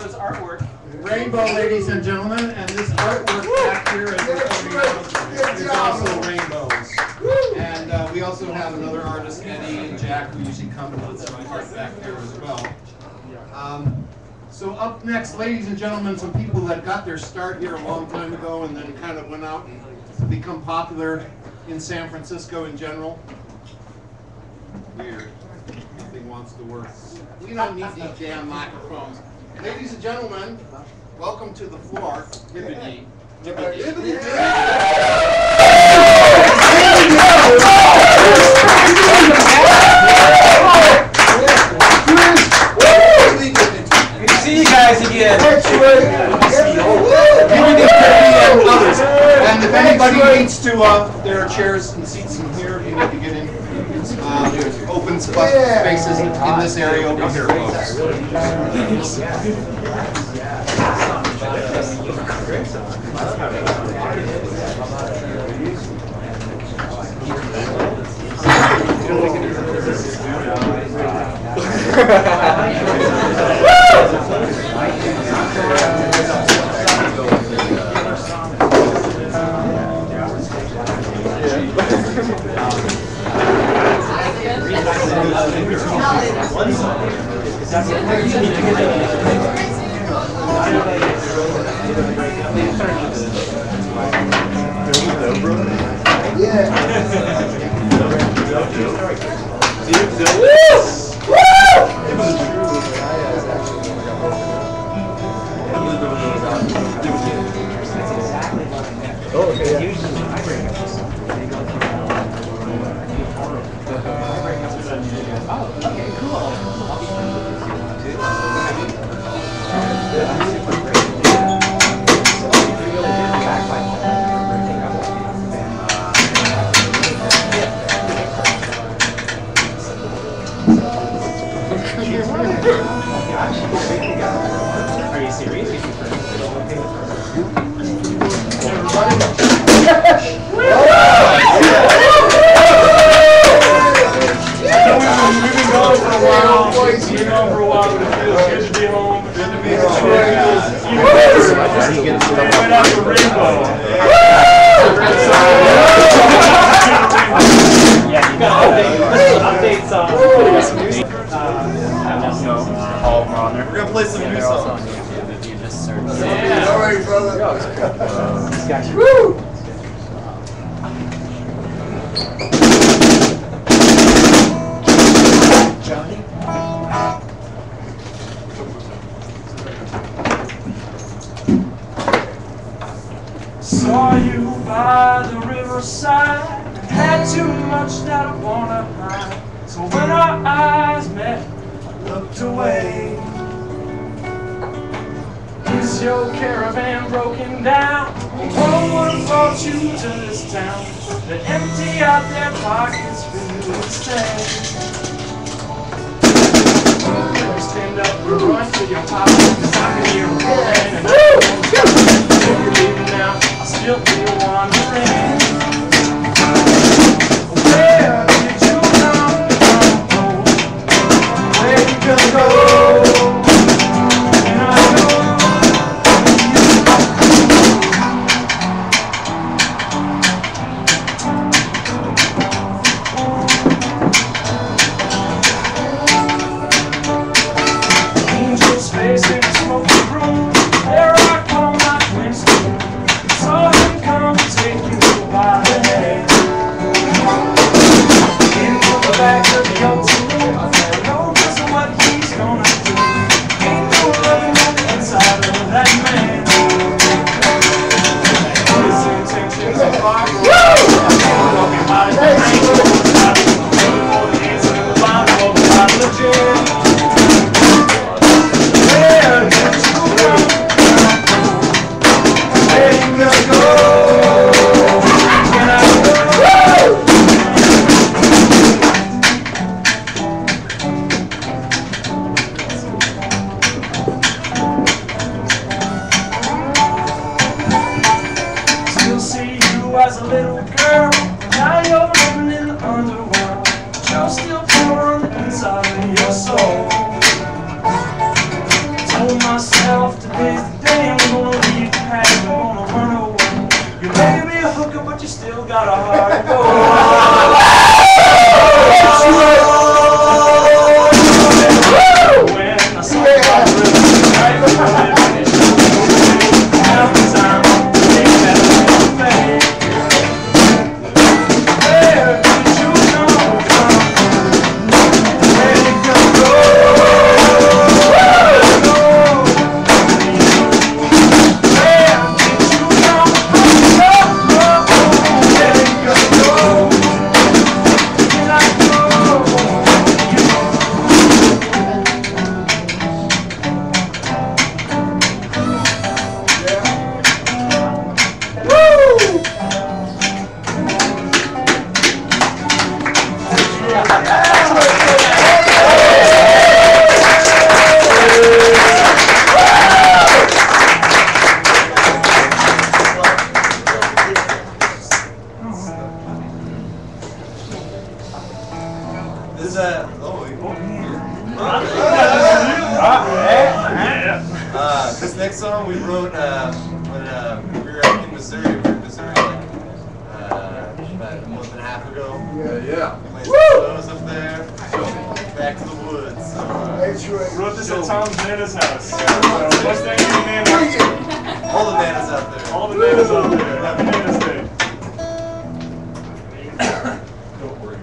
his artwork. Rainbow, ladies and gentlemen, and this artwork back here is also rainbows. And we also have another artist, Eddie and Jack, who usually come with some art back there as well. So up next, ladies and gentlemen, some people that got their start here a long time ago and then kind of went out and become popular in San Francisco in general. Weird. Nothing wants to work. We don't need these damn microphones. Ladies and gentlemen, welcome to the floor. Hibbity. Hibbity. Hibbity. Good to see you guys again. And if anybody needs to, there are chairs and seats in here if you need to get in. There's open spaces in this area over here, folks. Are you serious? We're gonna play some new songs. Yeah. All right, brother. Woo! Johnny? Saw you by the riverside, had too much that I wanna hide. So when our eyes met, I looked away. Is your caravan broken down? What would have brought you to this town that empty out their pockets for you instead? Stand up and run to your pocket, 'cause I can hear them roaring and if you're leaving now, I still feel wandering. Where did you come from? Where you gonna go? And I know angels facing a smoky room. There I come, my Winston. Saw him come and take you by the hand. Into the back of the old saloon. I know this is what he's gonna do. Ain't no loving on the inside of that man. His intentions are far from walking by the rain. For the answer to the line for the bottle of gin. Where did you come? Where you gonna go? Can I go? Still see you as a little girl. Now you're living in the underworld. You're still pure on the inside of your soul. Told myself Today's the day I'm gonna leave the past, I'm gonna run away. You may be a hooker, but you still got a heart to go. When I saw you right before I finished, now the time to take that face. Where did you come from? Where did you go? This next song we wrote when we were in Missouri. We were in Missouri like about a month and a half ago. Yeah. Played some shows up there. Back to the woods. So, Wrote this at Tom's Nana's house. What's that new name? all the nanas out there. All the Nanas out there. Happy Nana's Day. Don't worry.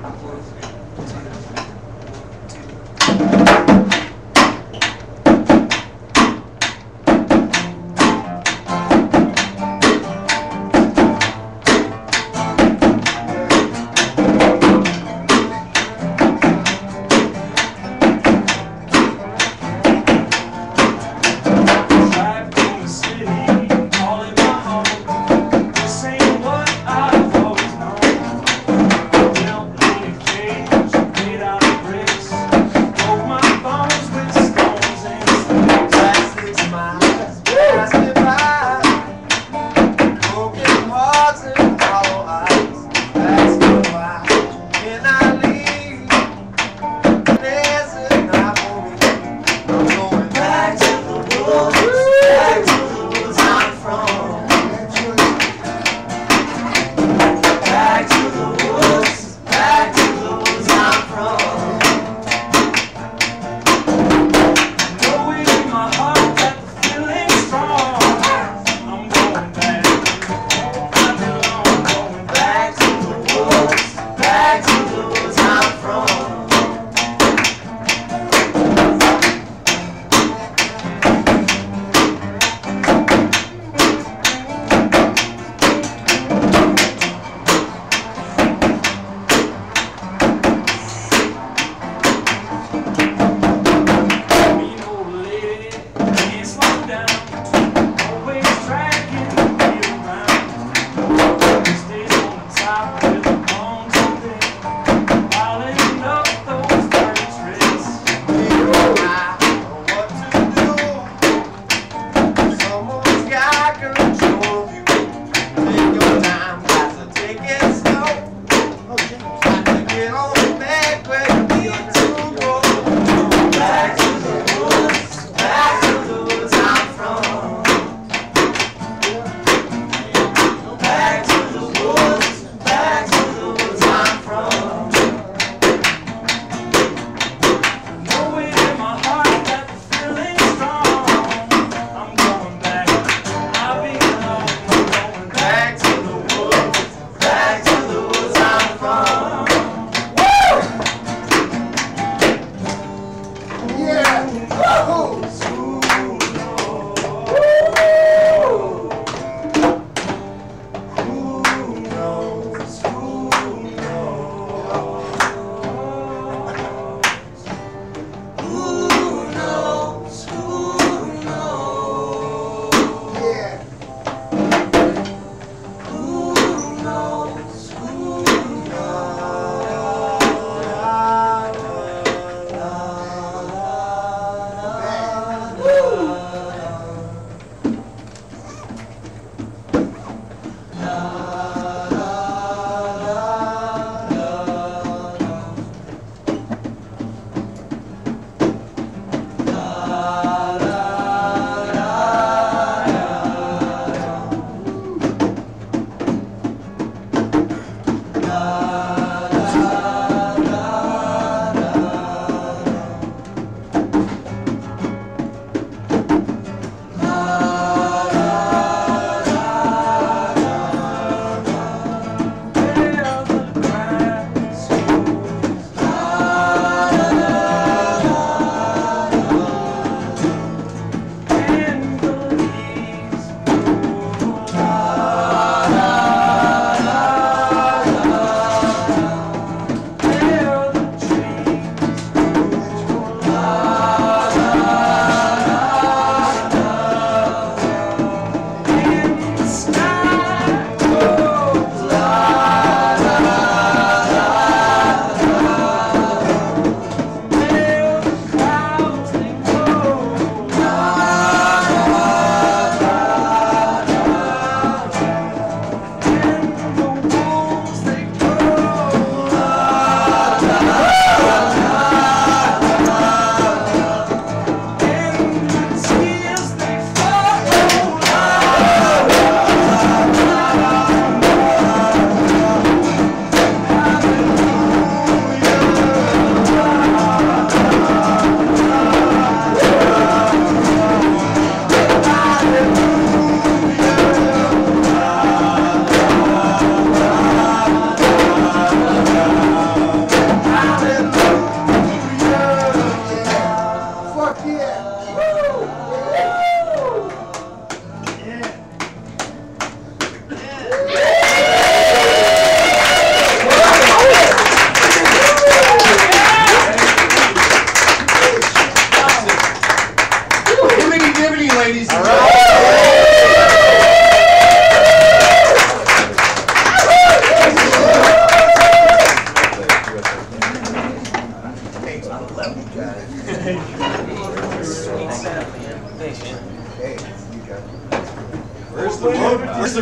Where's the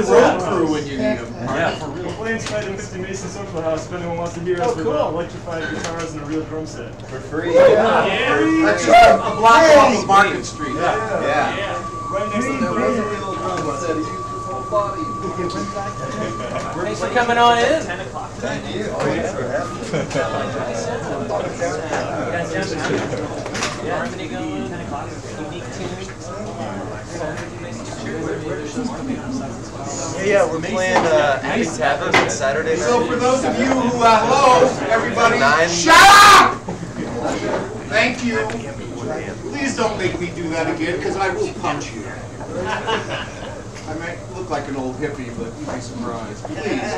road crew when you need them? Yeah, for real. We're playing tonight at 50 Mason Social House. If anyone wants to hear us with electrified guitars and a real drum set. For free. That's just a block off of Market Street. Yeah. Right next to the Thanks for coming on in. 10 o'clock. Thank you. You guys harmony going? 10 o'clock. Unique tunes. Yeah, we're playing Abbey Tavern on Saturday night. So for those of you who, hello, everybody, 9. shut up! Thank you. Please don't make me do that again, because I will punch you. I might look like an old hippie, but you'd be surprised. Please.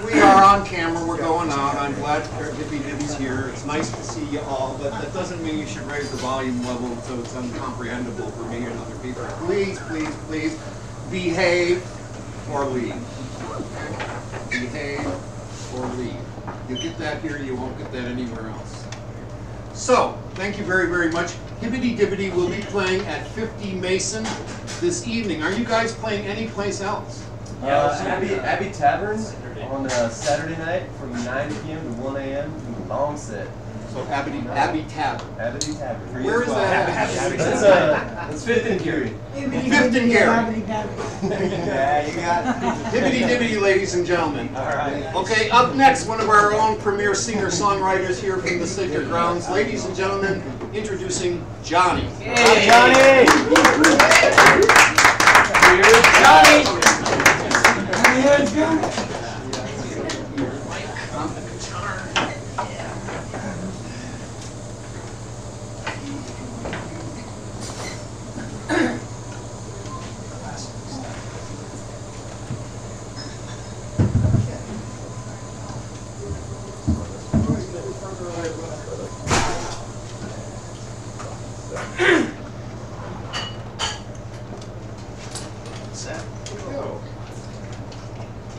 We are on camera, we're going out. I'm glad Hippie Dibby's here. It's nice to see you all, but that doesn't mean you should raise the volume level so it's uncomprehendable for me and other people. Please, please, please, behave or leave. Behave or leave. You'll get that here, you won't get that anywhere else. So, thank you very, very much. Hibbity Dibbity will be playing at 50 Mason this evening. Are you guys playing any place else? Abbey Tavern on Saturday night from 9 p.m. to 1 a.m. Long set. So Abbey Tavern. Abbey Tavern. Where is that? That's 5th and Geary. 5th and Geary. Yeah, you got it. Hibbity Dibbity, ladies and gentlemen. All right. Okay, up next, one of our own premier singer-songwriters here from the Sacred Grounds. Ladies and gentlemen, introducing Johnny. Hey. Johnny! Here's Johnny.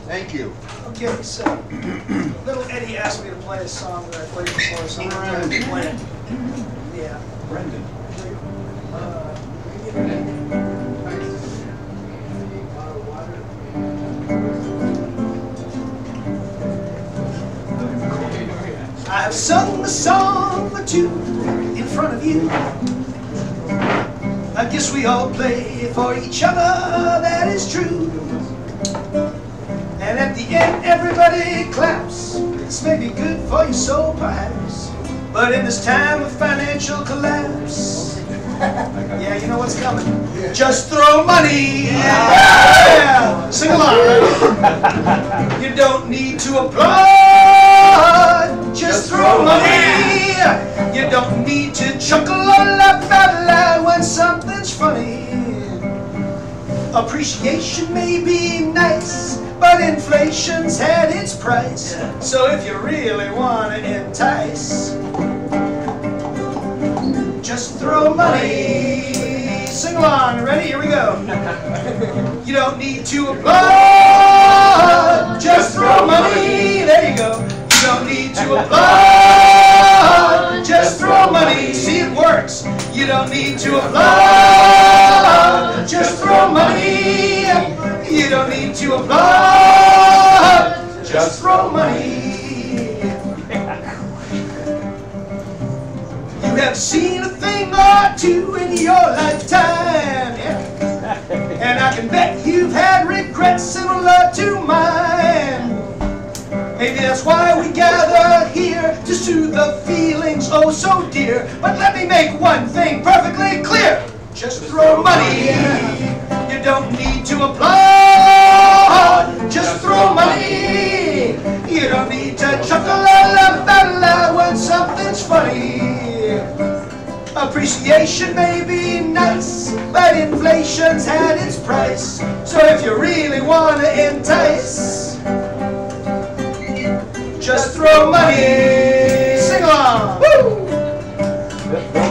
Thank you. Okay, so little Eddie asked me to play a song that I played before, so I'm going to play it. Yeah. Brendan. I've sung a song or two in front of you. I guess we all play for each other, that is true. And at the end, everybody claps. This may be good for your soul, perhaps. But in this time of financial collapse, yeah, you know what's coming. Just throw money. Yeah. Sing along. You don't need to applaud. Just throw money. You don't need to chuckle or laugh out loud when something's funny. Appreciation may be nice, but inflation's had its price. So if you really want to entice, just throw money. Sing along, ready? Here we go. You don't need to applaud, just throw money. There you go. You don't need to applaud, just throw money. See, it works. You don't need to applaud, just throw money. You don't need to applaud, just throw money. You have seen a thing or two in your lifetime, yeah. And I can bet you've had regrets similar to mine. Maybe that's why we gather here, to soothe the feelings oh so dear. But let me make one thing perfectly clear. Just throw money. You don't need to applaud. Just throw money. You don't need to chuckle or laugh out loud when something's funny. Appreciation may be nice, but inflation's had its price. So if you really want to entice, just throw money. Sing along. Woo!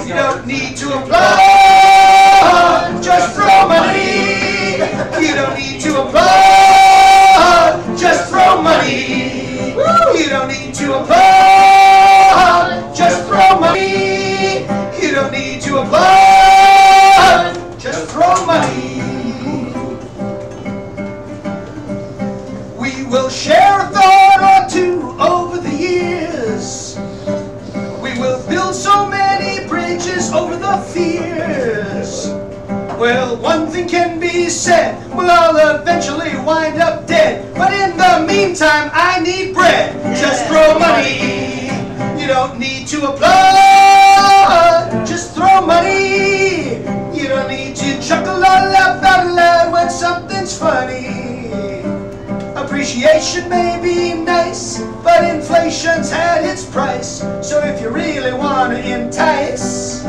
You don't need to applaud. Just throw money. You don't need to applaud. Just throw money. You don't need to applaud. Just throw money. You don't need to applaud. Just throw money. one thing can be said, we'll all eventually wind up dead. But in the meantime, I need bread. Just throw money. You don't need to applaud. Just throw money. You don't need to chuckle or laugh out loud when something's funny. Appreciation may be nice, but inflation's had its price. So if you really want to entice,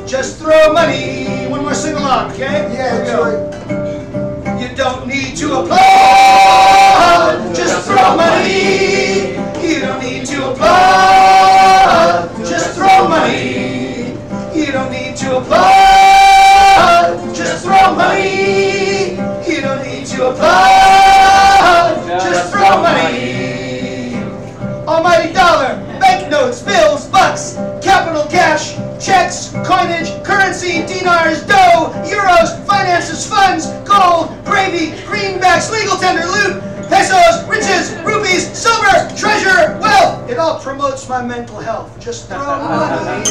just throw money. One more sing along, okay? Yeah, that's right. You don't need to applaud. Just throw money. You don't need to applaud. Just throw money. You don't need to applaud. Just throw money. You don't need to applaud. Just throw money. Almighty dollar, banknotes, bills, bucks, capital cash, checks, coinage, currency, dinars, dough, euros, finances, funds, gold, gravy, greenbacks, legal tender, loot, pesos, riches, rupees, silver, treasure, wealth. It all promotes my mental health. Just throw money.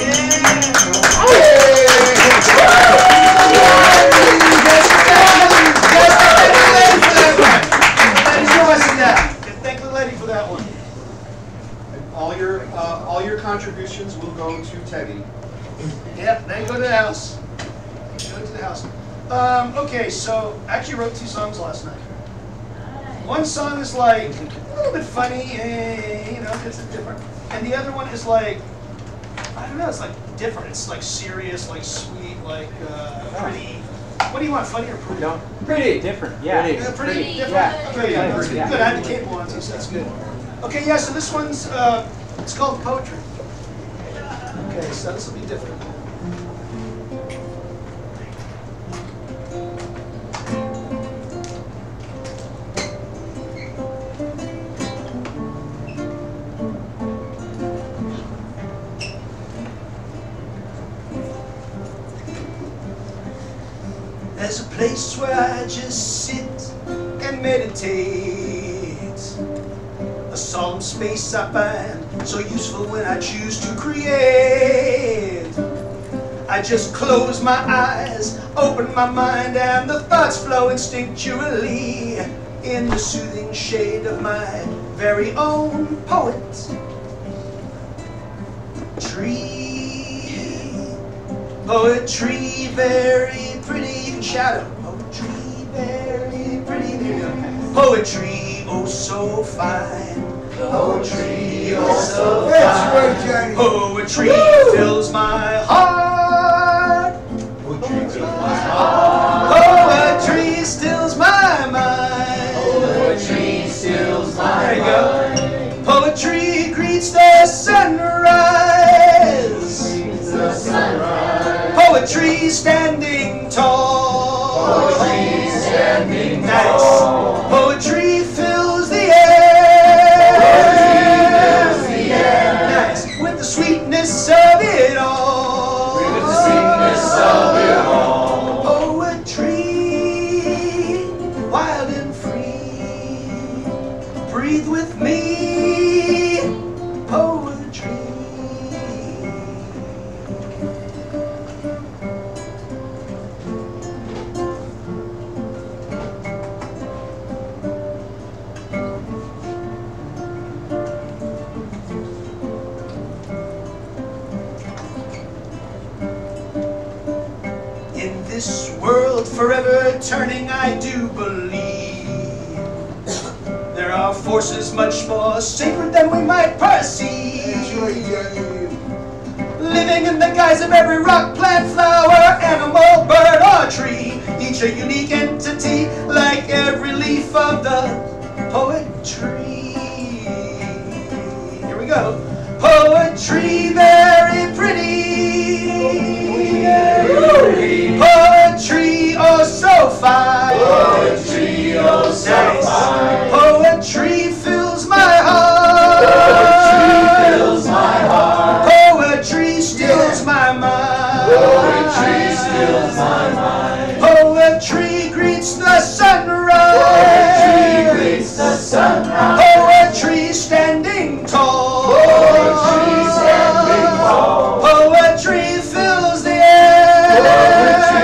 Thank the lady for that one. All your contributions will go to Teddy. Yep, they go to the house. They go to the house. Okay, so I actually wrote 2 songs last night. One song is like a little bit funny, you know, it's different. And the other one is like, I don't know, it's like different. It's like serious, like sweet, like pretty. What do you want, funny or pretty? No, pretty. Different, yeah. Pretty different? Yeah. Okay, yeah, that's good. Yeah. Good, I had the cable on, so that's good. Okay, yeah, so this one's, it's called Poetry. Okay, so this will be different. There's a place where I just sit and meditate. A solemn space I find so useful when I choose to create. I just close my eyes, open my mind, and the thoughts flow instinctually in the soothing shade of my very own poet. Poetry, very pretty shadow. Poetry, very pretty. There you go. Poetry, oh so fine. Poetry, oh so fine. Poetry fills my heart. Poetry fills my heart. Poetry stills my mind. Poetry stills my mind. There you go. Poetry greets the sunrise. The sunrise. Poetry standing tall. Poetry standing tall. Poetry fills the air. Poetry fills the air. Nice. With the sweetness of it all. With the sweetness of it all. Poetry, wild and free. Breathe with me. Poetry. In this world forever turning, I do believe there are forces much more sacred than we might perceive. Living in the guise of every rock, plant, flower, animal, bird, or tree, each a unique entity, like every leaf of the poetry. Here we go. Poetry, very pretty. Poetry, oh so fine. Poetry, oh so fine. Poetry fills my heart. Poetry fills my heart. Poetry stills my mind. Poetry stills my mind. Poetry greets the sunrise. Poetry greets the sunrise. Poetry standing tall. Poetry standing tall. Poetry fills the air. Poetry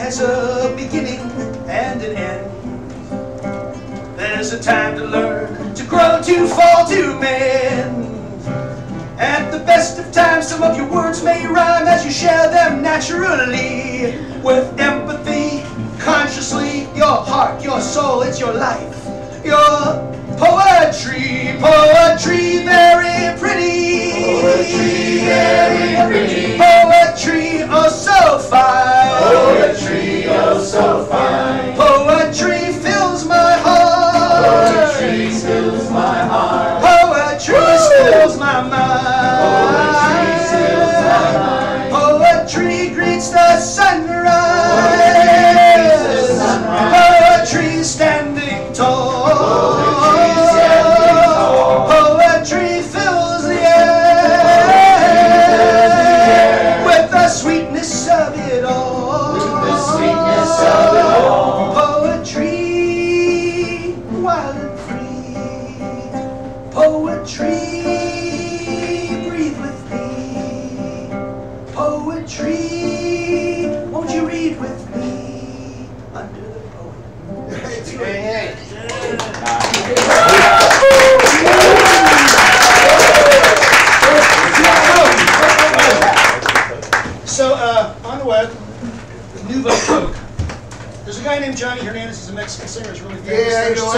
has a beginning and an end. There's a time to learn, to grow, to fall, to mend. At the best of times, some of your words may rhyme as you share them naturally. With empathy, consciously, your heart, your soul, it's your life. Your poetry, poetry very pretty. Poetry very pretty. Poetry oh so fine. Poetry oh so fine. Poetry fills my heart. Poetry fills my heart. Poetry fills my mind. Poetry fills my mind. Poetry greets the sunrise. Poetry standing tall. Poetry fills the air with the sweetness of it all. With the sweetness of it all. Poetry, wild and free. Poetry, breathe with me. Poetry, won't you read with me? Under the poet. Hey. So, on the web, Nouveau Coke. There's a guy named Johnny Hernandez. He's a Mexican singer. He's really famous. Yeah, I know.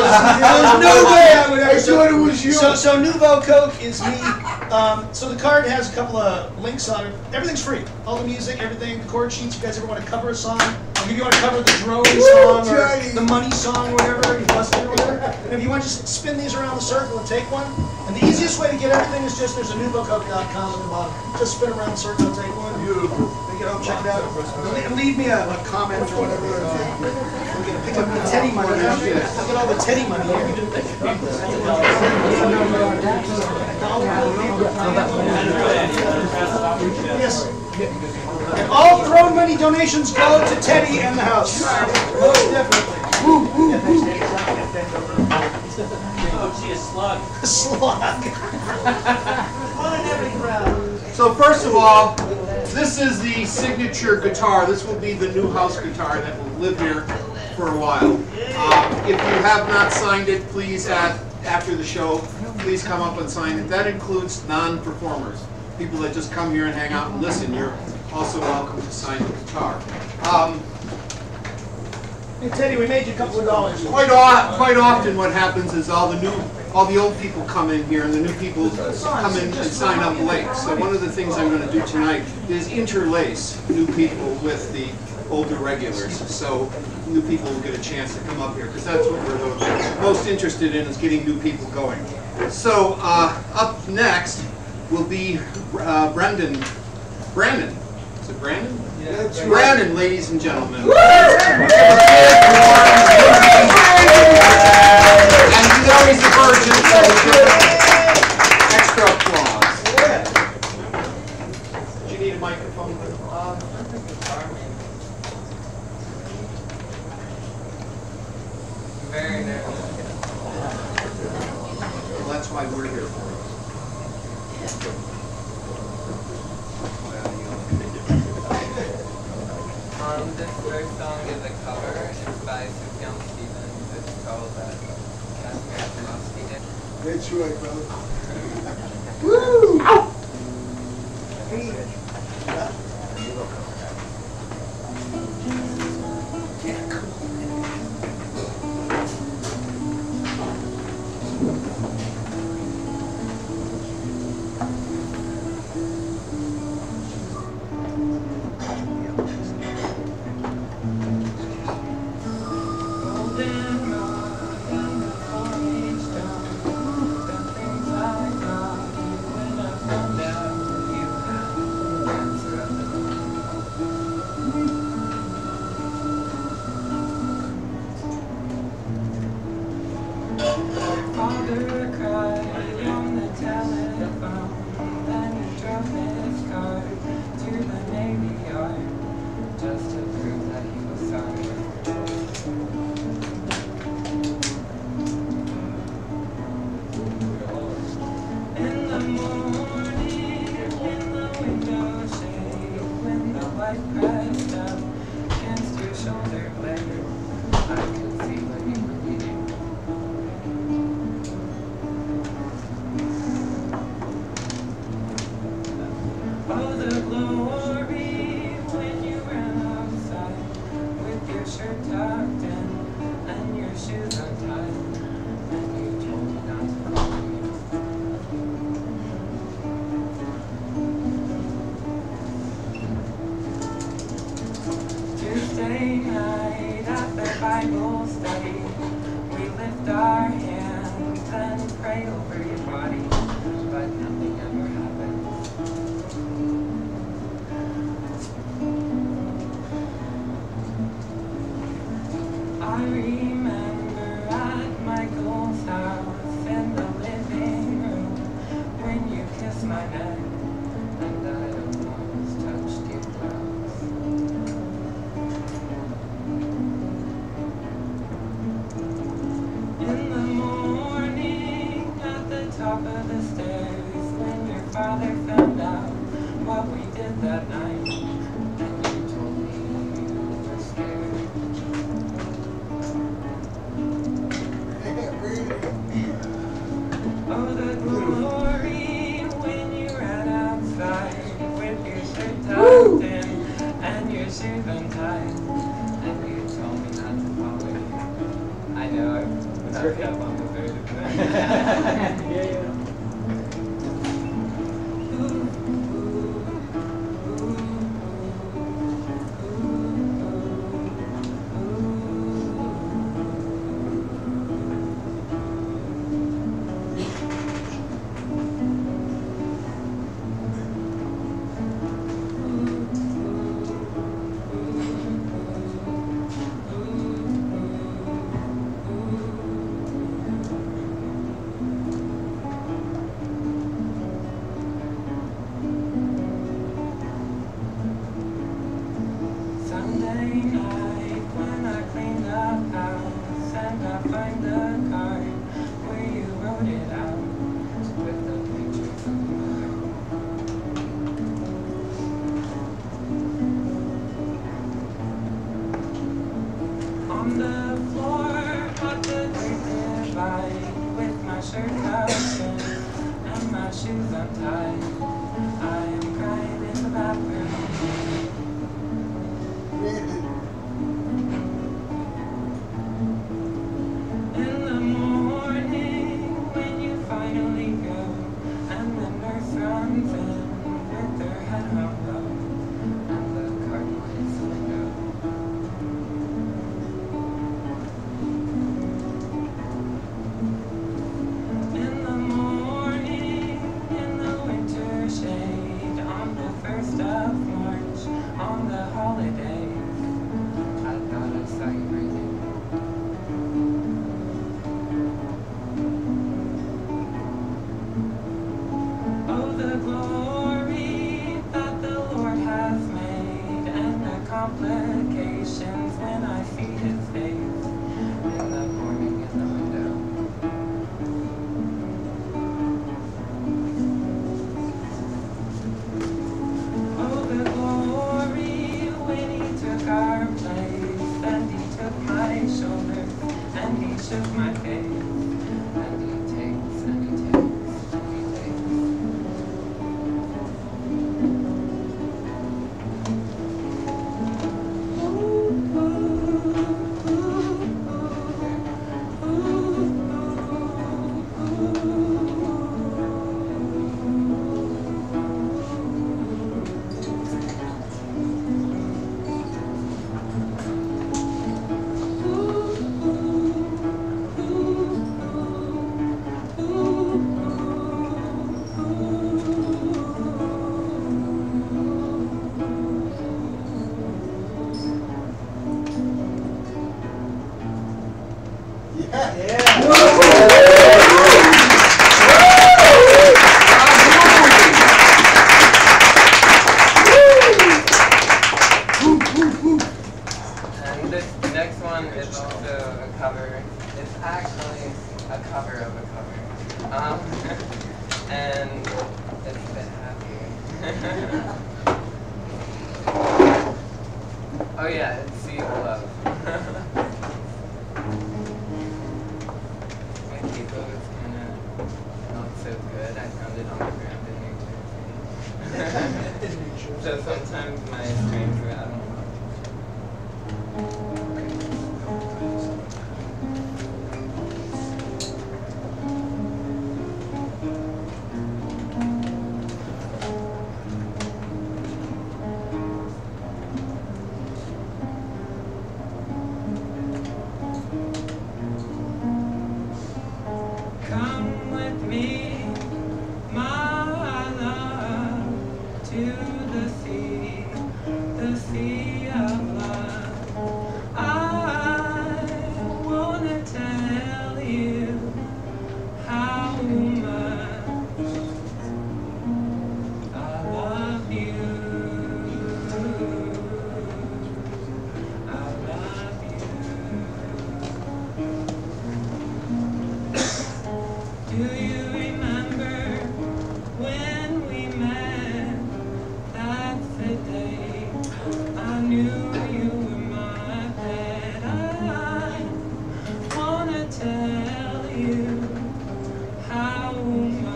There's no way I would ever. I thought it was you. So Nouveau Coke is me. So the card has a couple of links on it. Everything's free. All the music, everything, the chord sheets. If you guys ever want to cover a song, if you want to cover the drone song or the money song, whatever, you busted or whatever. And if you want to just spin these around the circle and take one. And the easiest way to get everything is just there's a NouveauCoke.com on the bottom. Just spin around the circle and take one. Beautiful. Get home, check it out. And leave me a comment or whatever. We're gonna pick up the Teddy money. Look at all the Teddy money here. Yes. And all throne money donations go to Teddy and the house. Most definitely. Oh, she is slug. Slug. So first of all, this is the signature guitar. This will be the new house guitar that will live here for a while. If you have not signed it, please, after the show, please come up and sign it. That includes non-performers, people that just come here and hang out and listen. You're also welcome to sign the guitar. Hey Teddy, we made you a couple of dollars. Quite often what happens is all the old people come in here and the new people come in and sign up late. So one of the things I'm going to do tonight is interlace new people with the older regulars. So new people will get a chance to come up here because that's what we're most interested in, is getting new people going. So up next will be Brandon. Is it Brandon? Yeah. Brandon, ladies and gentlemen. And he's always a virgin, so extra applause. Do you need a microphone? Very nervous. Well, that's why we're here for. This first song is a cover. It's by Sufjan Stevens. It's called Kashmir Philosophy. That's right, brother. Woo! shoulder blade. I could see what you were eating. Oh, the glory when you ran outside with your shirt tucked in and your shoes untied, and you told me not to follow you. Tuesday night at the Bible study, we lift our hands and pray over your body, but nothing ever happens. I remember at Michael's house in the living room when you kissed my neck and I almost touched your blouse. In the morning at the top of the stairs when your father found out what we did that night and you told me you were scared. Oh, the glory when you ran outside with your shirt tucked in and your shoes untied, and you told me not to follow you. I know I fucked up on the third of that. Sunday night when I cleaned up house and I find the card where you wrote it out with the pictures of your mother. On the floor at the great divide with my shirt tucked in and my shoes untied, I am crying in the bathroom. In the morning when you finally go and the nurse runs in with her head hung low and the curtain lights the window. In the morning in the winter shade on the 1st of March on the holiday, I thought I saw you breathing. Oh, the glory that the Lord has made and the complications when I see his face in the morning in the window. Oh, the glory when he took our place and he took my shoulders and he shook my face and he takes and he takes and he takes. And this next one is also a cover. It's actually a cover of a cover. And it's a bit happy. Oh yeah, it's See Ola. with my stranger, I don't know. Come with me, my love, to the sea of love. I wanna tell you how much I love you. I love you. Do you remember when we met that the day I knew you were my pet? I wanna tell you how much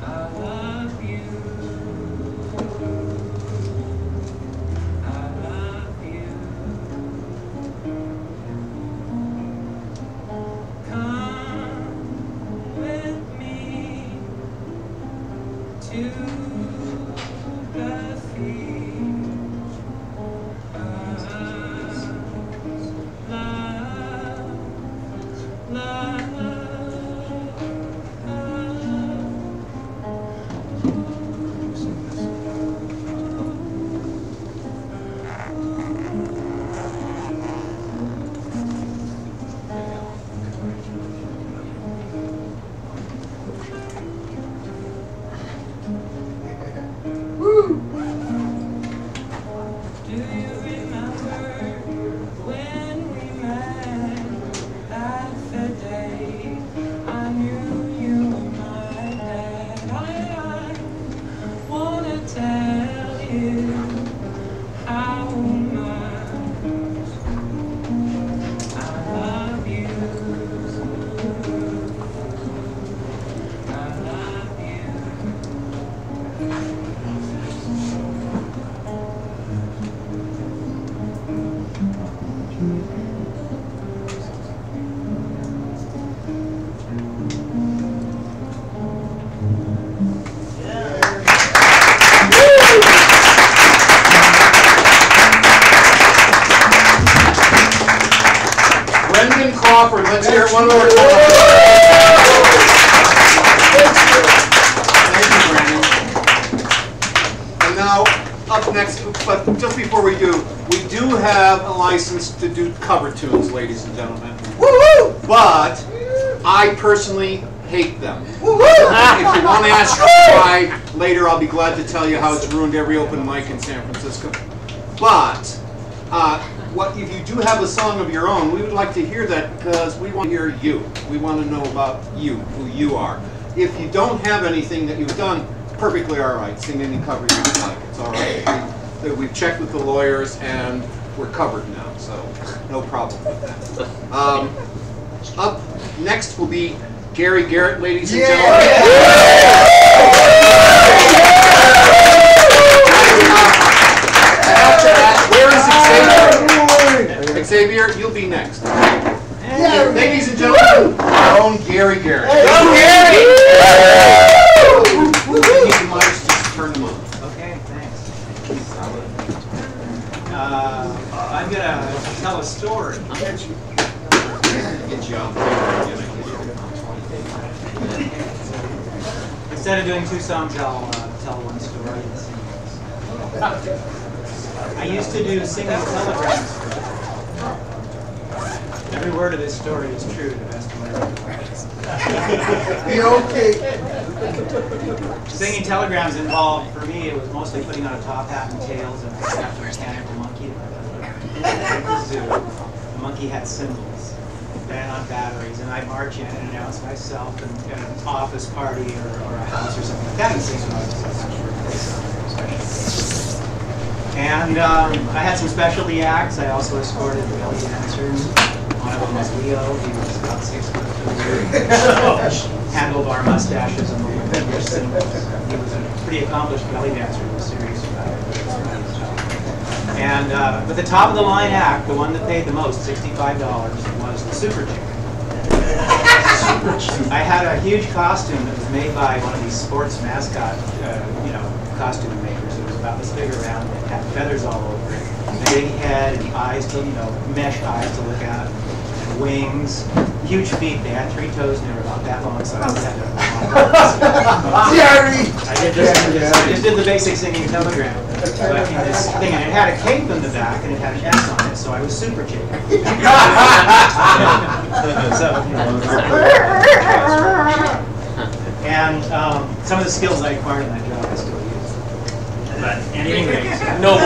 I love you. I love you. Come with me to the sea of love, Do you remember when we met that the day I knew you were my dad? I wanna tell you how much I love you. I love you. Brendan Crawford, let's hear it one more time. Thank you, Brendan. And now, up next, but just before we do have a license to do cover tunes, ladies and gentlemen. Woo-hoo! But I personally hate them. Woo-hoo! If you want to ask why, later I'll be glad to tell you how it's ruined every open mic in San Francisco. But if you do have a song of your own, we would like to hear that because we want to hear you. We want to know about you, who you are. If you don't have anything that you've done, perfectly all right. Sing any cover you like. It's all right. We've checked with the lawyers and we're covered now, so no problem with that. Up next will be Gary Garrett, ladies and gentlemen. Where is Xavier? Xavier, you'll be next. Ladies and gentlemen, our own Gary Garrett. Go Gary! These mics, just turn them on. Okay, thanks. I'm gonna tell a story. Good job. Instead of doing two songs, I'll tell one story. I used to do singing telegrams. Every word of this story is true to the best of my ability. Okay. Singing telegrams involved, for me, it was mostly putting on a top hat and tails and a mechanical monkey. At the zoo, the monkey had cymbals, ran on batteries, and I'd march in and announce myself at an office party or a house or something like that and sing And I had some specialty acts. I also escorted the belly dancers. One of them was Leo. He was about 6 foot. handlebar mustaches and little finger cymbals. He was a pretty accomplished belly dancer. He was serious about it. And but the top of the line act, the one that paid the most, $65, was the Super Chicken. I had a huge costume that was made by one of these sports mascot, costume makers. It was about this big around. It had feathers all over it, a big head, and eyes to, mesh eyes to look at, and wings, huge feet. They had 3 toes, and they were about that long, so I just had to. Jerry! I just did the basic singing telegram. So I came this thing, and it had a cape in the back, and it had an S on it, so I was Super Chicken. And some of the skills I acquired in that job I still use. But at any rate, no.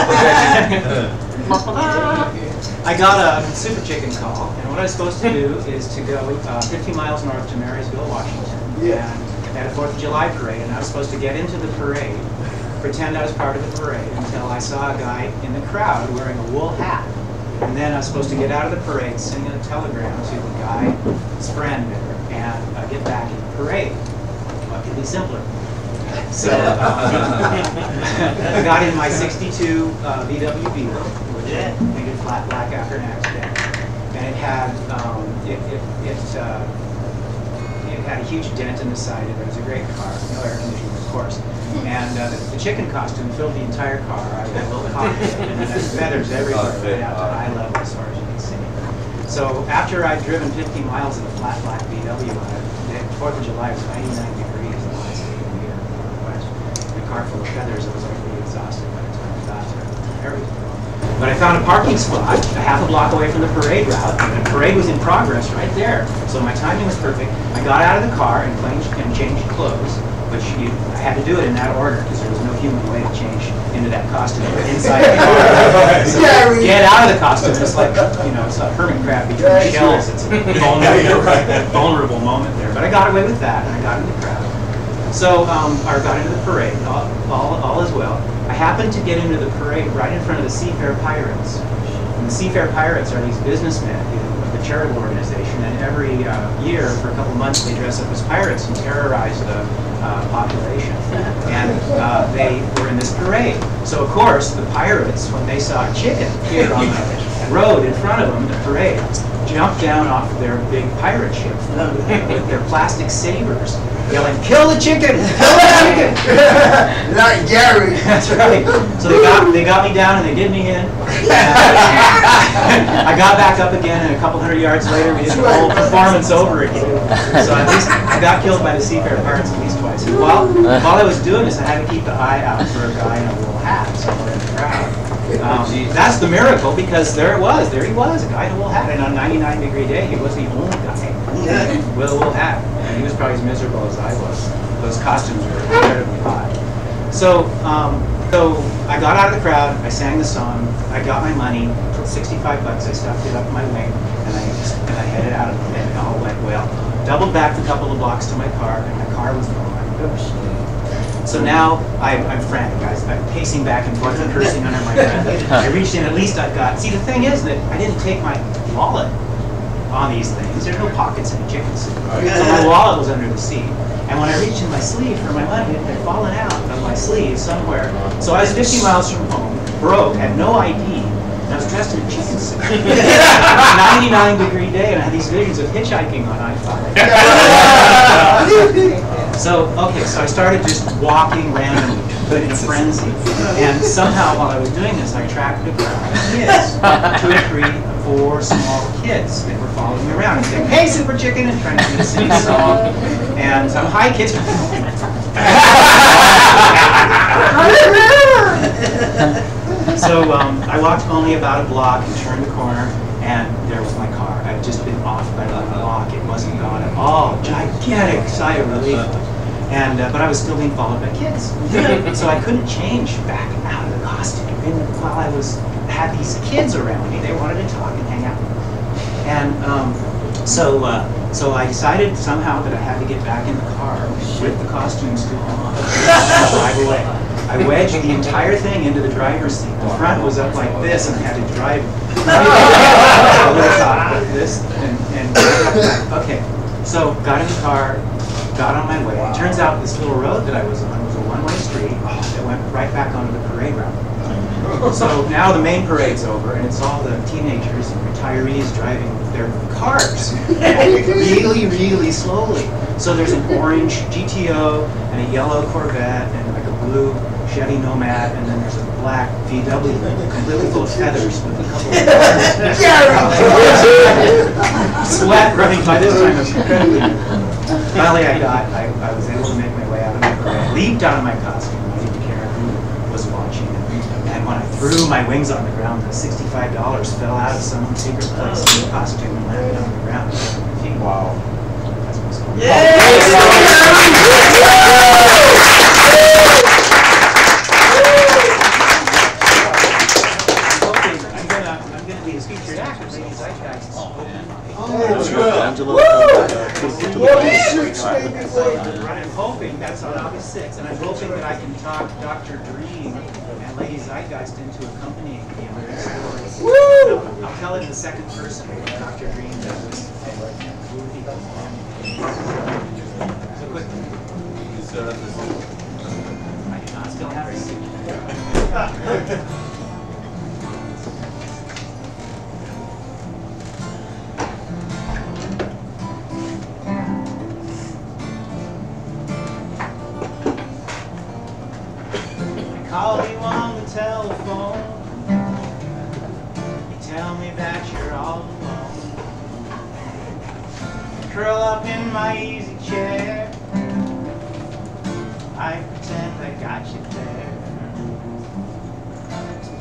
I got a Super Chicken call, and what I was supposed to do is to go 50 miles north to Marysville, Washington, and they had a 4th of July parade, and I was supposed to get into the parade, pretend I was part of the parade, until I saw a guy in the crowd wearing a wool hat. And then I was supposed to get out of the parade, sing a telegram to the guy's friend there, and get back in the parade. What could be simpler? So I got in my '62 VW Beetle, which I painted flat black after an accident, and it had it had a huge dent in the side. It was a great car, no air conditioning, of course. And the chicken costume filled the entire car. I had a little cockpit, and then there's feathers everywhere, right out to eye level as far as you can see. So after I'd driven 50 miles in a flat black VW, the 4th of July was 99 degrees in the last day of the year in the Northwest. In a car full of feathers, I was already exhausted by the time I got there. But I found a parking spot a half a block away from the parade route, and the parade was in progress right there. So my timing was perfect. I got out of the car and changed clothes, which I had to do it in that order because there was no human way to change into that costume inside the car. So get out of the costume. It's like, it's a hermit crab between shells. It's a vulnerable moment there. But I got away with that, and I got into the crowd. So I got into the parade, all is well. I happened to get into the parade right in front of the Seafair Pirates. And the Seafair Pirates are these businessmen of the charitable organization, and every year for a couple months they dress up as pirates and terrorize the population. And they were in this parade. So of course the pirates, when they saw a chicken appear on the road in front of them in the parade, jumped down off their big pirate ship with their plastic sabers, yelling, "Kill the chicken! Kill the chicken!" Not Gary. That's right. So they got me down and they did me in. I got back up again, and a couple hundred yards later we did the whole performance over again. So at least I got killed by the Seafair Pirates at least twice. And while I was doing this, I had to keep the eye out for a guy in a wool hat somewhere in the crowd. That's the miracle, because there he was, a guy in a wool hat, and on a 99-degree day, he was the only guy with a wool hat. And he was probably as miserable as I was. Those costumes were incredibly hot. So I got out of the crowd, I sang the song, I got my money, $65, I stuffed it up my wing, and I headed out, and it all went well. Doubled back a couple of blocks to my car, and my car was gone. So now I'm frantic, guys. I'm pacing back and forth and cursing under my breath. I reached in, at least I've got. See, the thing is that I didn't take my wallet on these things. There's no pockets in a chicken suit. So my wallet was under the seat. And when I reached in my sleeve for my money, it had fallen out of my sleeve somewhere. So I was 50 miles from home, broke, had no ID, and I was dressed in a chicken suit. 99-degree day, and I had these visions of hitchhiking on I-5. So I started just walking randomly, but in a frenzy. And somehow, while I was doing this, I attracted a crowd of kids, 2 or 3 or 4 small kids that were following me around and saying, "Hey, Super Chicken," and trying to sing a song. And hi, kids. So I walked only about a block and turned the corner, and there was my car. I'd just been off by a block. It wasn't gone at all. Gigantic sigh of relief. And but I was still being followed by kids. So I couldn't change back out of the costume. And while I had these kids around me, they wanted to talk and hang out. And so I decided somehow that I had to get back in the car with the costume still on and drive away. I wedged the entire thing into the driver's seat. The front was up like this, and I had to drive a little top like this. And okay, so got in the car, got on my way. It turns out this little road that I was on was a one-way street that went right back onto the parade route. So now the main parade's over, and it's all the teenagers and retirees driving their cars really, really slowly. So there's an orange GTO and a yellow Corvette and like a blue Chevy Nomad, and then there's a black VW completely full of feathers with a couple of sweat running by this time. It was incredibly. Finally, I was able to make my way out of my parade, leaped out of my costume. I didn't care who was watching. And when I threw my wings on the ground, the $65 fell out of some secret place in the costume and landed on the ground. Wow. That's my story. I'm gonna be a featured actor. Ladies, I I'm hoping that's on August 6th, and I'm hoping that I can talk Dr. Dream and Lady Zeitgeist into accompanying me on this story. I'll tell it in the second person what Dr. Dream does. So quick. I do not still have a suit. Call you on the telephone. You tell me that you're all alone. Curl up in my easy chair. I pretend I got you there.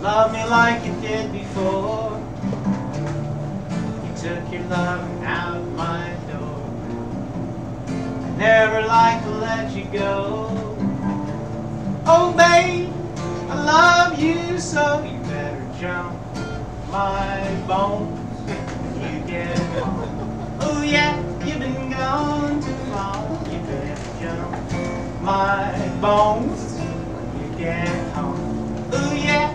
Love me like you did before. You took your loving out of my door. I never like to let you go. Oh babe, I love you so you better jump my bones when you get home. Oh yeah, you've been gone too long. You better jump my bones when you get home. Oh yeah.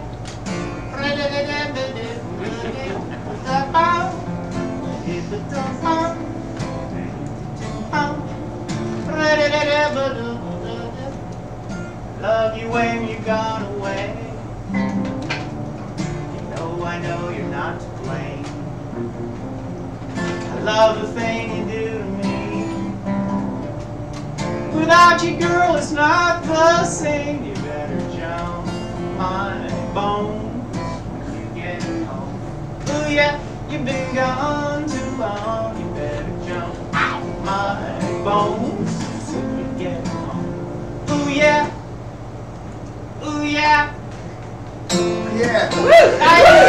Love you when you're gone away. I know you're not to blame. I love the thing you do to me. Without you, girl, it's not the same. You better jump my bones when you get home. Oh yeah, you've been gone too long. You better jump my bones when you get home. Oh yeah. Ooh yeah. Yeah. Woo! Yeah.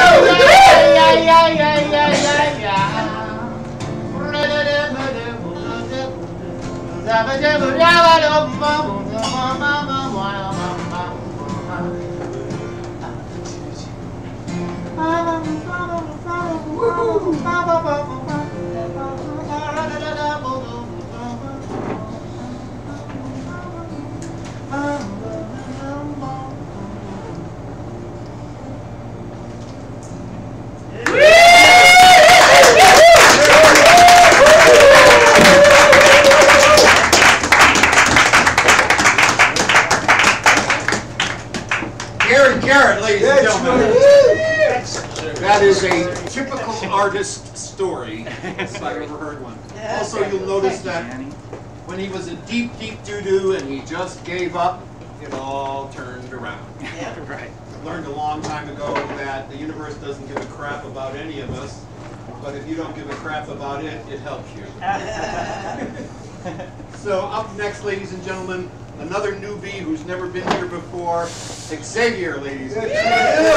Garrett, ladies and gentlemen. That is a typical artist story, if I've ever heard one. Also, you'll notice that when he was a deep, deep doo-doo and he just gave up, it all turned around. Yeah, right. I learned a long time ago that the universe doesn't give a crap about any of us, but if you don't give a crap about it, it helps you. So up next, ladies and gentlemen, another newbie who's never been here before, Xavier, ladies and gentlemen.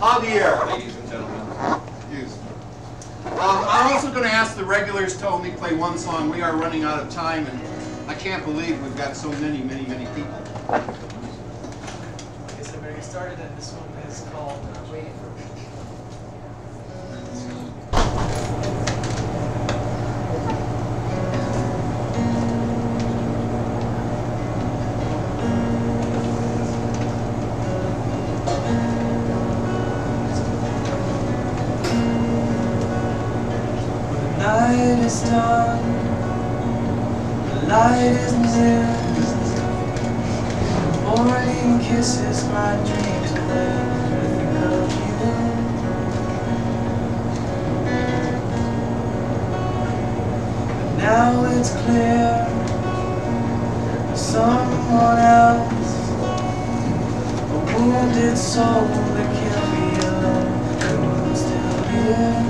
Javier, ladies and gentlemen. I'm also going to ask the regulars to only play one song. We are running out of time, and I can't believe we've got so many people. Okay, so we're going to get started, and this one is called Waiting for Me. it is done, the light is near. Morning kisses my dreams away. I think of you. But now it's clear, someone else, a wounded soul that can't be alone. I'm still here.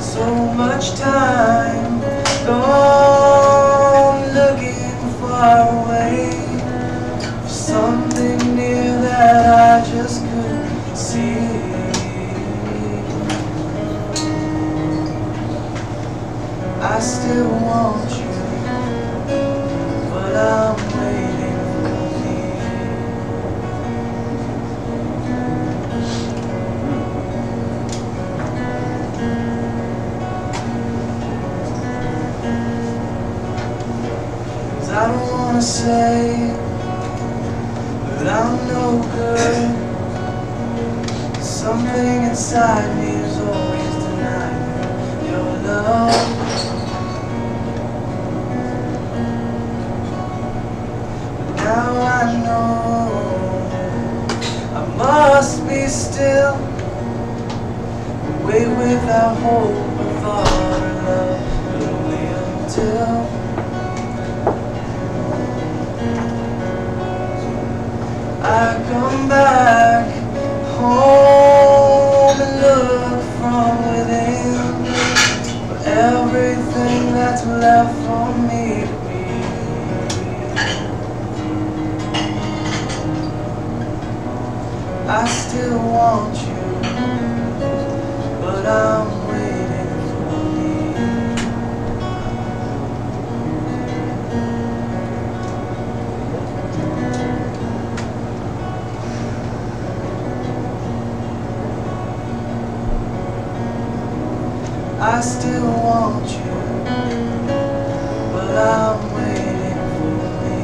So much time gone looking far away for something near that I just couldn't see. I still want you, but I'm waiting for me. 'Cause I don't wanna say that I'm no good. Something inside me is always denying your love. Now I know I must be still, wait without hope or thought or love, but only until I come back home and look from within for everything that's left for me to be. I still want you, but I'm waiting for me. I still want you, but I'm waiting for me.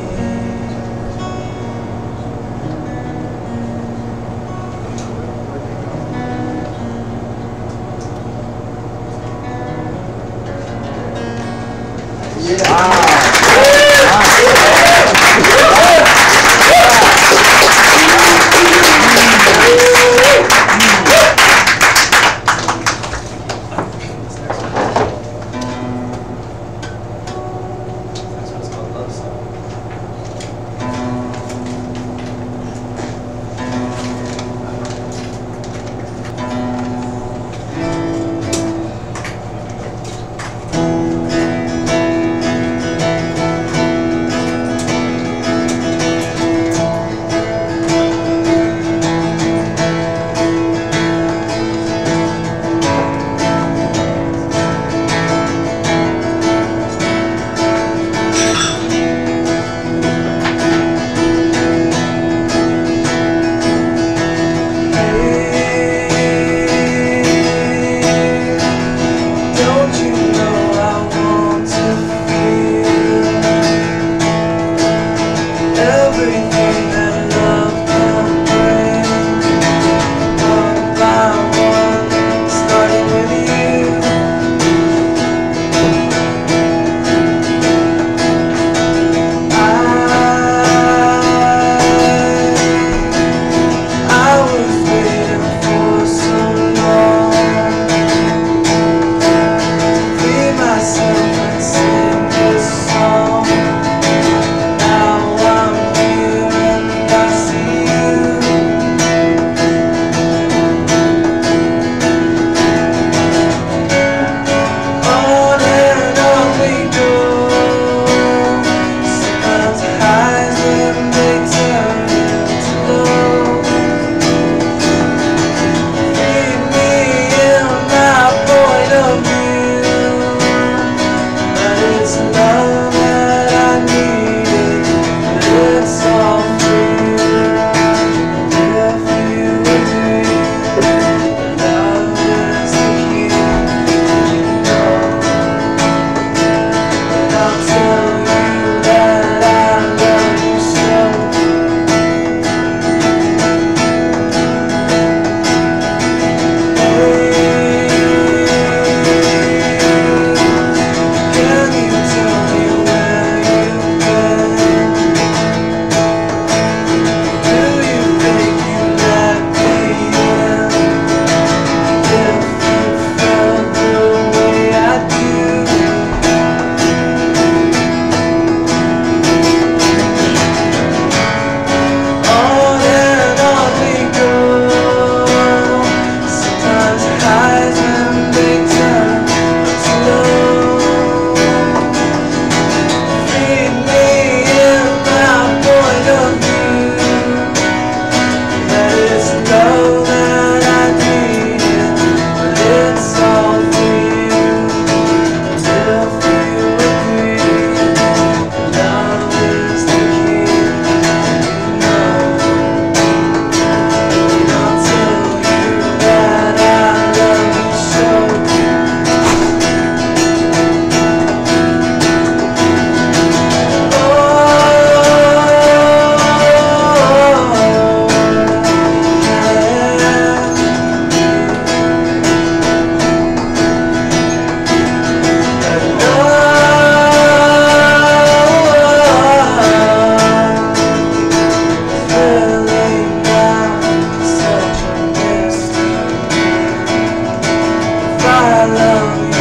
I love you.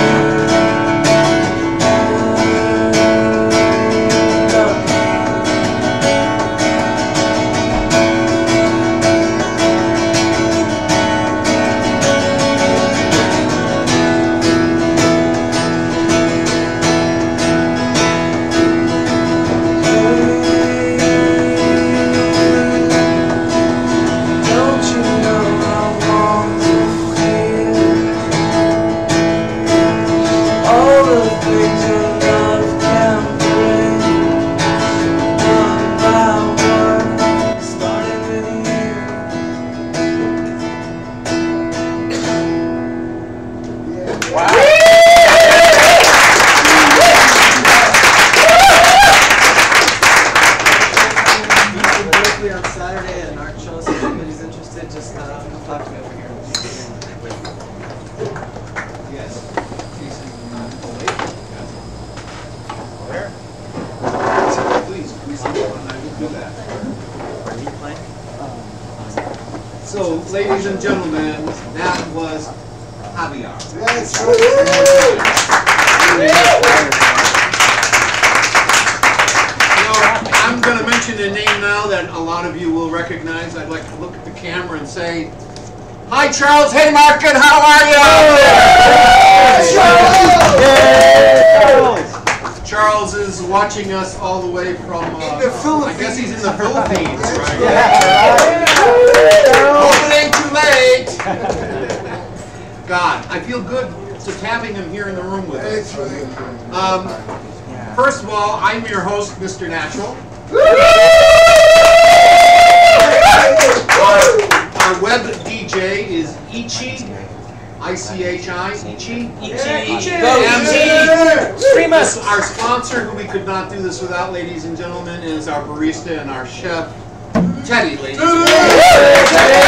On Saturday at an art show, so if anybody's interested, just come talk to me over here. Yes. Where? Please come and I will do that. Are you playing? So, ladies and gentlemen, that was Javier. That's I'm going to mention a name now that a lot of you will recognize. I'd like to look at the camera and say, hi, Charles Haymarket, how are you? Charles is watching us all the way from, I guess he's in the Philippines, right? Hope it ain't too late. God, I feel good just having him here in the room with us. First of all, I'm your host, Mr. Natural. Our web DJ is Ichi, I-C-H-I, Ichi. Stream us. Our sponsor, who we could not do this without, ladies and gentlemen, is our barista and our chef, Teddy, ladies and gentlemen.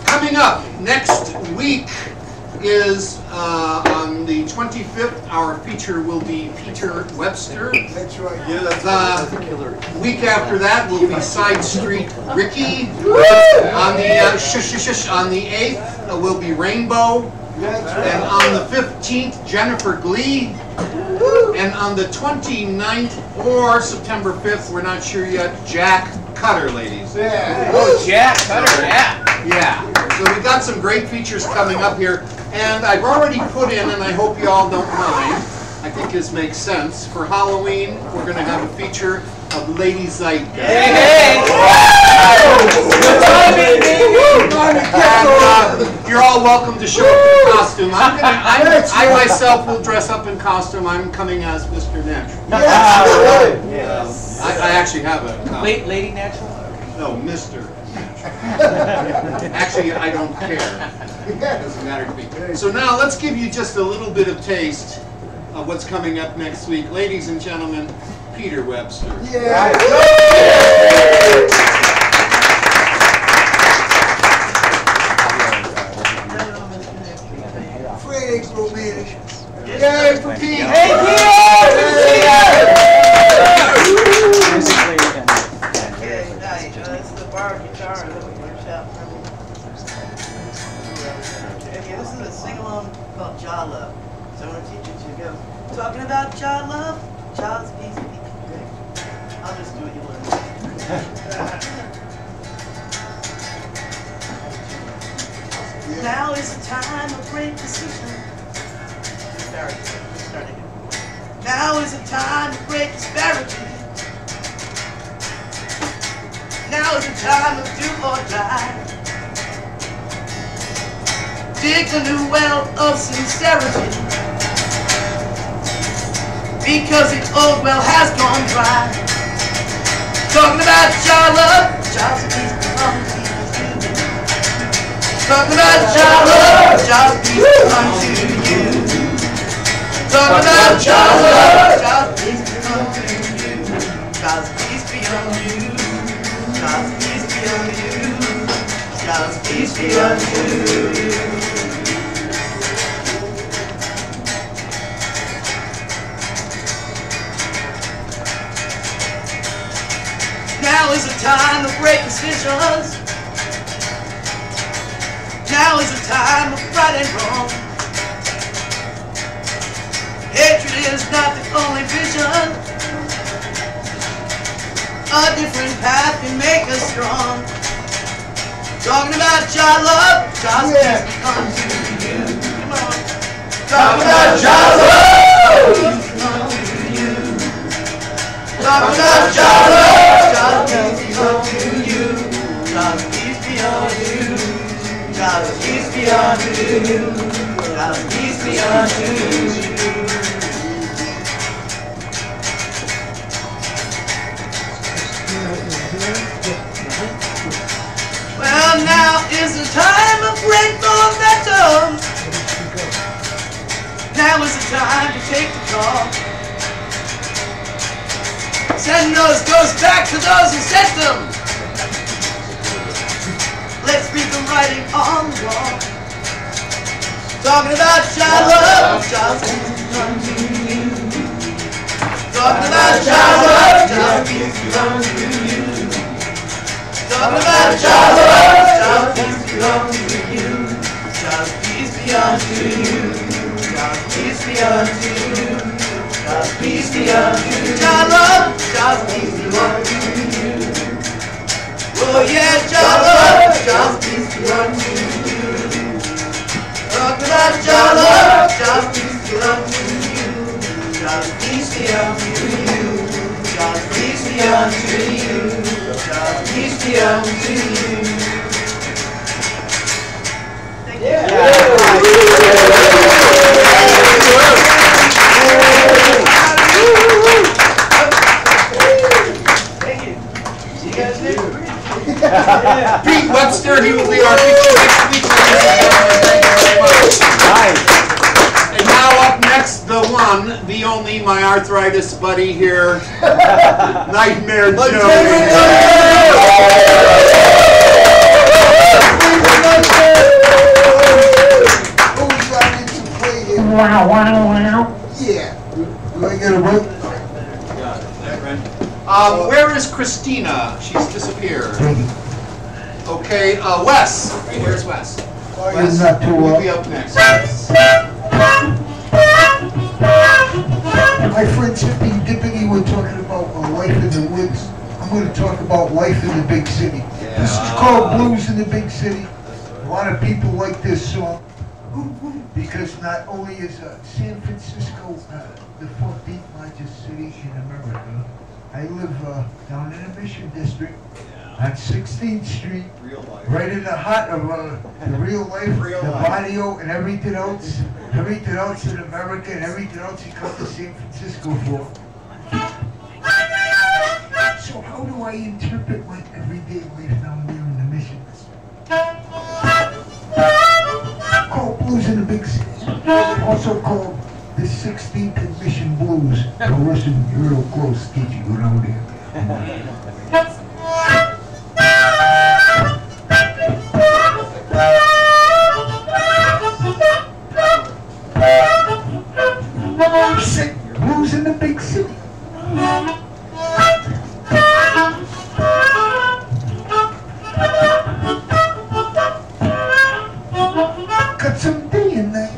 Coming up next week is on the 25th. Our feature will be Peter Webster. That's right. Yeah, that's The week after that will be Side Street Ricky. On the on the 8th will be Rainbow. And on the 15th, Jennifer Glee. And on the 29th or September 5th, we're not sure yet, Jack Cutter, ladies. Oh, Jack Cutter, yeah. Yeah, so we've got some great features coming up here, and I've already put in, and I hope you all don't mind, I think this makes sense, for Halloween, we're going to have a feature of Lady Zeitgeist. Hey! And, you're all welcome to show up in costume. I myself will dress up in costume. I'm coming as Mr. Natural. Yes. I actually have a costume. Wait, Lady Natural? No, Mr. Actually, I don't care. It doesn't matter to me. So now let's give you just a little bit of taste of what's coming up next week. Ladies and gentlemen, Peter Webster. Fred's romantic. Yay for Pete! Hey, Peter! This is the bar guitar that we workshop. Okay, this is a sing-along called Jah Love. So I'm going to teach you to go. Talking about Jah Love, Jah's piece of me. I'll just do what you learn. Now is the time of great decision. Start again. Now is the time of great disparity. Now is the time of do or die. Dig a new well of sincerity, because the old well has gone dry. Talking about Jah Love, Jah's peace belong to you. Talking about Jah Love, Jah's peace belong to you. Talking about Jah Love, Jah's peace belong to you. Jah's peace be on you. Jah's peace be on you. Jah's peace be on you. Now Now is the time to break decisions. Now is the time of right and wrong. Hatred is not the only vision. A different path can make us strong. Talking about your love, God's peace come to you. Come on. Talking about your love, peace come to you. Talking about your love, God's peace come to you. God's peace be on you. God's peace be on you. God's peace be on you. Well, now is the time of great momentum. Now is the time to take the call. Send those ghosts back to those who sent them. Let's read the writing on the wall. Talking about your love, just come to you. Talking about your love, just come to you. Talking about your love, just peace belong to you. Just peace be unto you. Just peace be unto you. Just peace be unto you. Your love, just peace belong to you. Oh yeah, your love, just peace belong to you. Talking about your love, just peace belong to you. Just peace be unto you. Just peace be unto you. Just peace be unto you. Thank you. Thank you. See you guys next week. Pete Webster, he will be our feature next week. Thank you very much. Nice. And now up next, the one, the only, my arthritis buddy here, Nightmare Joe. Wow, wow, wow. Yeah. Do I get a vote? Where is Christina? She's disappeared. Okay, Wes. Where's Wes? Wes, not too you'll well. be up next. My friend Zippy Dippity were talking about life in the woods. I'm going to talk about life in the big city. This is called Blues in the Big City. A lot of people like this song because not only is San Francisco the 14th largest city in America, I live down in the Mission District on 16th Street, right in the heart of the real life, the barrio, and everything else in America, and everything else you come to San Francisco for. So how do I interpret my everyday life down there in the Mission District? Called Blues in the Big City, also called the 16th and Mission Blues. Now listen real close, kid, you go down there. Sick blues in the big city. Got some day in there.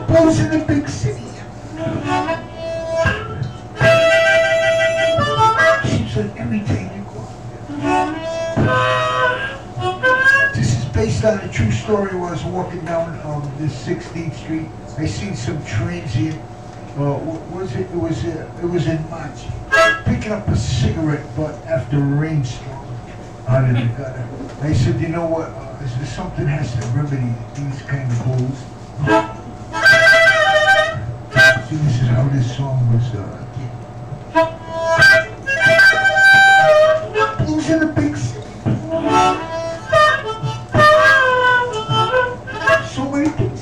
Blues in the big city. Seems like every time you go out there. This is based on a true story. Where I was walking down this 16th Street. I seen some transient. What was it? It was in March. Picking up a cigarette, but after a rainstorm out of the gutter. I said, you know what? Something has to remedy these kind of blues. See, this is how this song was. Blues in the big city. So many things.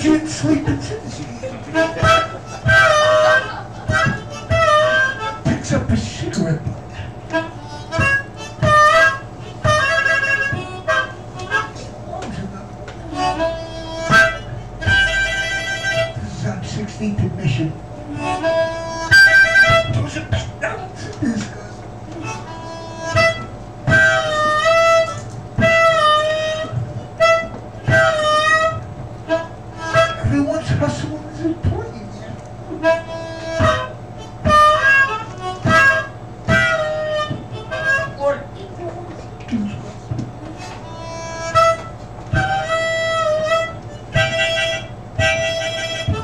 Adrian sleeping picks up a cigarette butt. This is on 16th and Mission. Those are McDonald's in this guy. Everyone's hustling is important.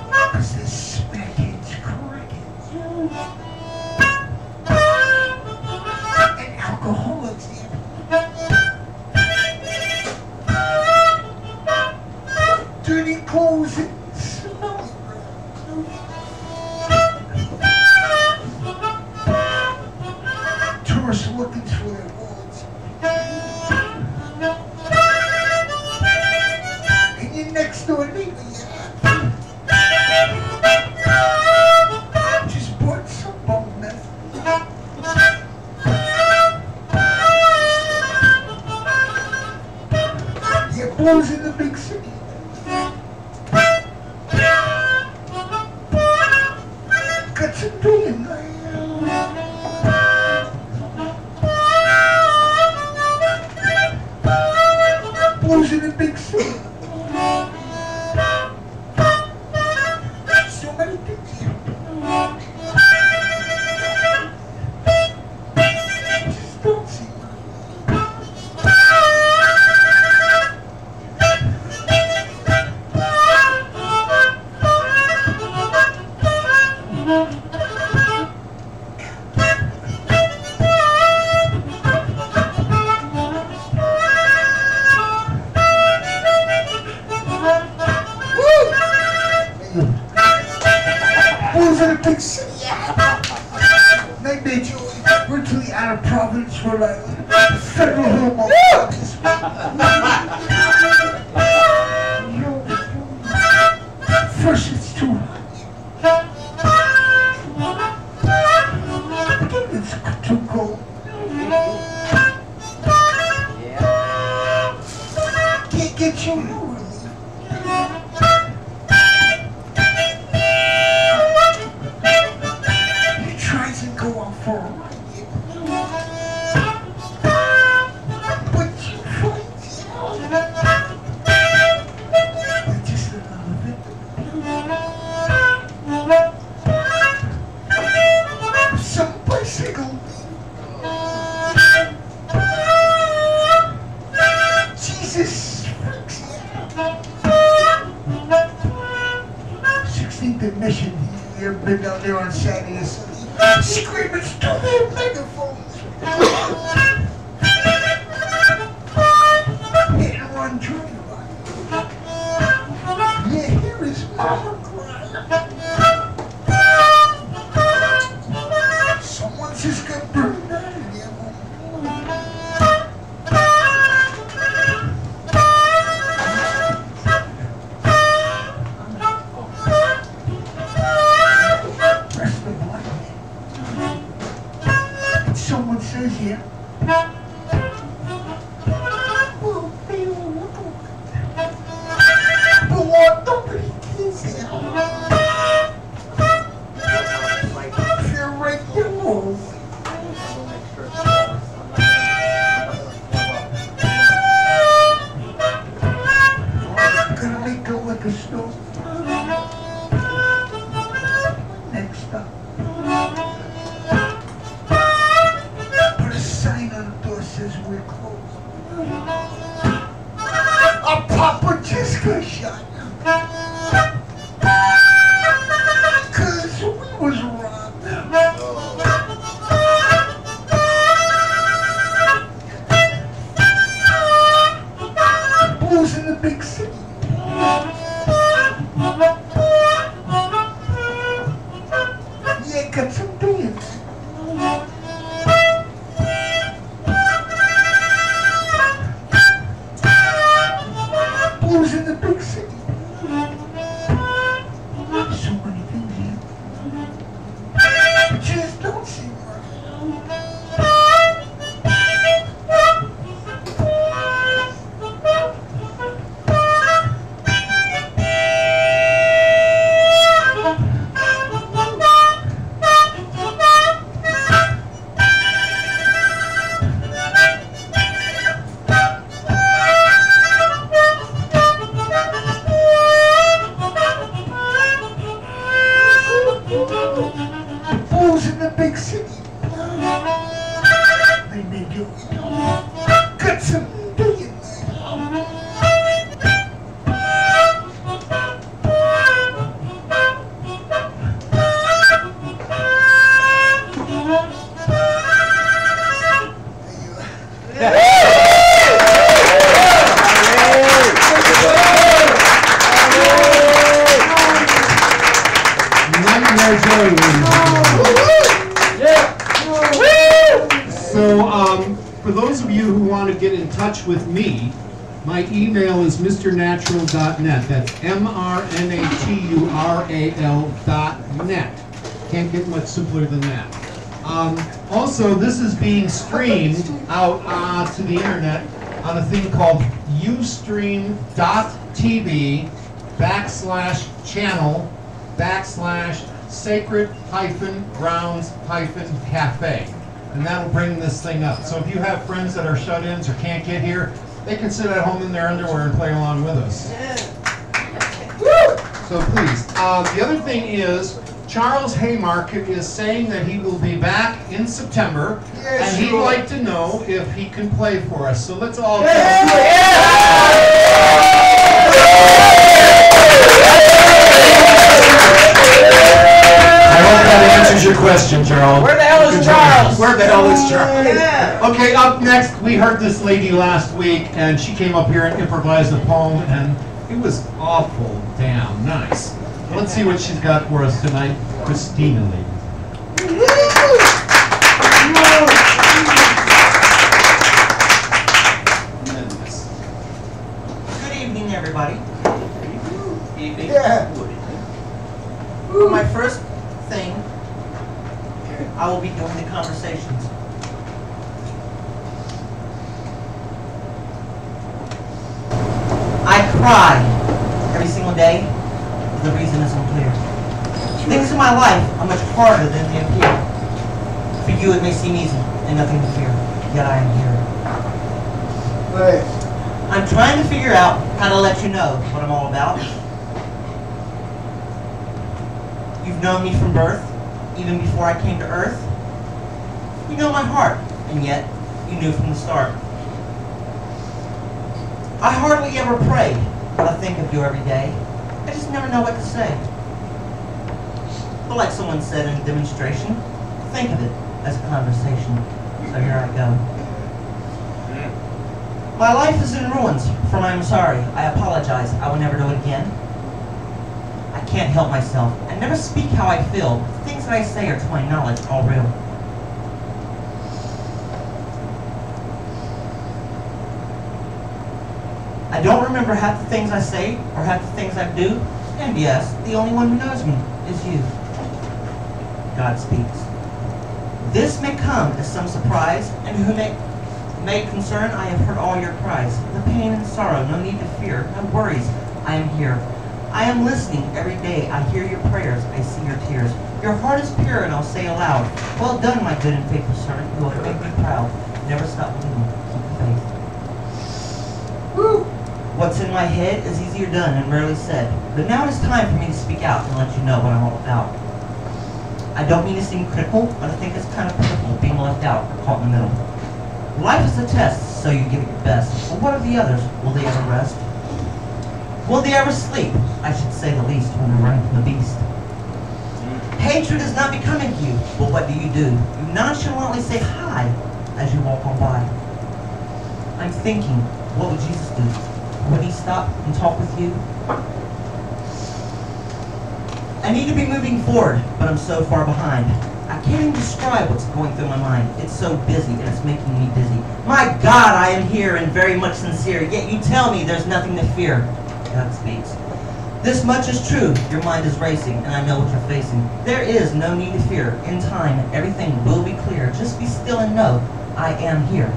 Because this smackhead's cracking. And alcoholics. Dirty clothes and smelly breath. Tourists looking for their wallets. And your next door neighbor, just bought some bone meth. Yeah, blows in the big city. Got some doing. Blows in the big city. So many things here. Just don't see. Blows in a big city. They made you virtually out of Providence, Rhode Island. Federal home office. First it's too hot. Then it's too cold. Can't get you no relief. He tries to go out for a ride. But you find they're just another victim. Some bicycle. Jesus freaks you out. 16th and Mission. You ever been down there on Saturday or Sunday? Screaming through their megaphones. Hit and run drive-by. You hear his mama cry. Someone's just got burned out of their home. Rest of life. And someone says, yeah. Well, they don't look like. But what nobody cares here. If you're right, you're wrong. Gonna make a liquor store. Next stop. Put a sign on the door says we're closed. Our papa just got shot. Cause we was robbed. Blues in the big city. Larry Joey, ladies and gentlemen. So, for those of you who want to get in touch with me, my email is mrnatural.net. That's mrnatural.net. Can't get much simpler than that. Also, this is being streamed out to the internet on a thing called ustream.tv/channel/sacred-grounds-cafe. And that'll bring this thing up. So if you have friends that are shut-ins or can't get here, they can sit at home in their underwear and play along with us. So please. The other thing is, Charles Haymarket is saying that he will be back in September, and he'd like to know if he can play for us. So let's all go. I hope that answers your question, Charles. Where the hell is Charles? Where the hell is Charles? Yeah. Okay, up next, we heard this lady last week, and she came up here and improvised a poem, and it was awful damn nice. Let's see what she's got for us tonight. Christina, ladies. Good evening, everybody. Evening. Yeah. For my first thing, I will be doing the conversations. I cry every single day. The reason is unclear. Things in my life are much harder than they appear. For you it may seem easy and nothing to fear, yet I am here. Right. I'm trying to figure out how to let you know what I'm all about. You've known me from birth, even before I came to earth. You know my heart, and yet you knew from the start. I hardly ever pray, but I think of you every day. I just never know what to say. But like someone said in a demonstration, think of it as a conversation. So here I go. My life is in ruins, for I am sorry. I apologize. I will never do it again. I can't help myself. I never speak how I feel. The things that I say are to my knowledge all real. I don't remember half the things I say or half the things I do, and yes, the only one who knows me is you. God speaks. This may come as some surprise, and who may concern, I have heard all your cries. The pain and sorrow, no need to fear, no worries, I am here. I am listening every day, I hear your prayers, I see your tears. Your heart is pure, and I'll say aloud, well done, my good and faithful servant, you will make me proud. Never stop believing, keep the faith. Woo! What's in my head is easier done and rarely said, but now it is time for me to speak out and let you know what I'm all about. I don't mean to seem critical, but I think it's kind of pitiful being left out or caught in the middle. Life is a test, so you give it your best. But what of the others? Will they ever rest? Will they ever sleep? I should say the least when they're running from the beast. Hatred is not becoming to you, but what do? You nonchalantly say hi as you walk on by. I'm thinking, what would Jesus do? Would he stop and talk with you? I need to be moving forward, but I'm so far behind. I can't even describe what's going through my mind. It's so busy, and it's making me dizzy. My God, I am here and very much sincere, yet you tell me there's nothing to fear. God speaks. This much is true. Your mind is racing, and I know what you're facing. There is no need to fear. In time, everything will be clear. Just be still and know I am here.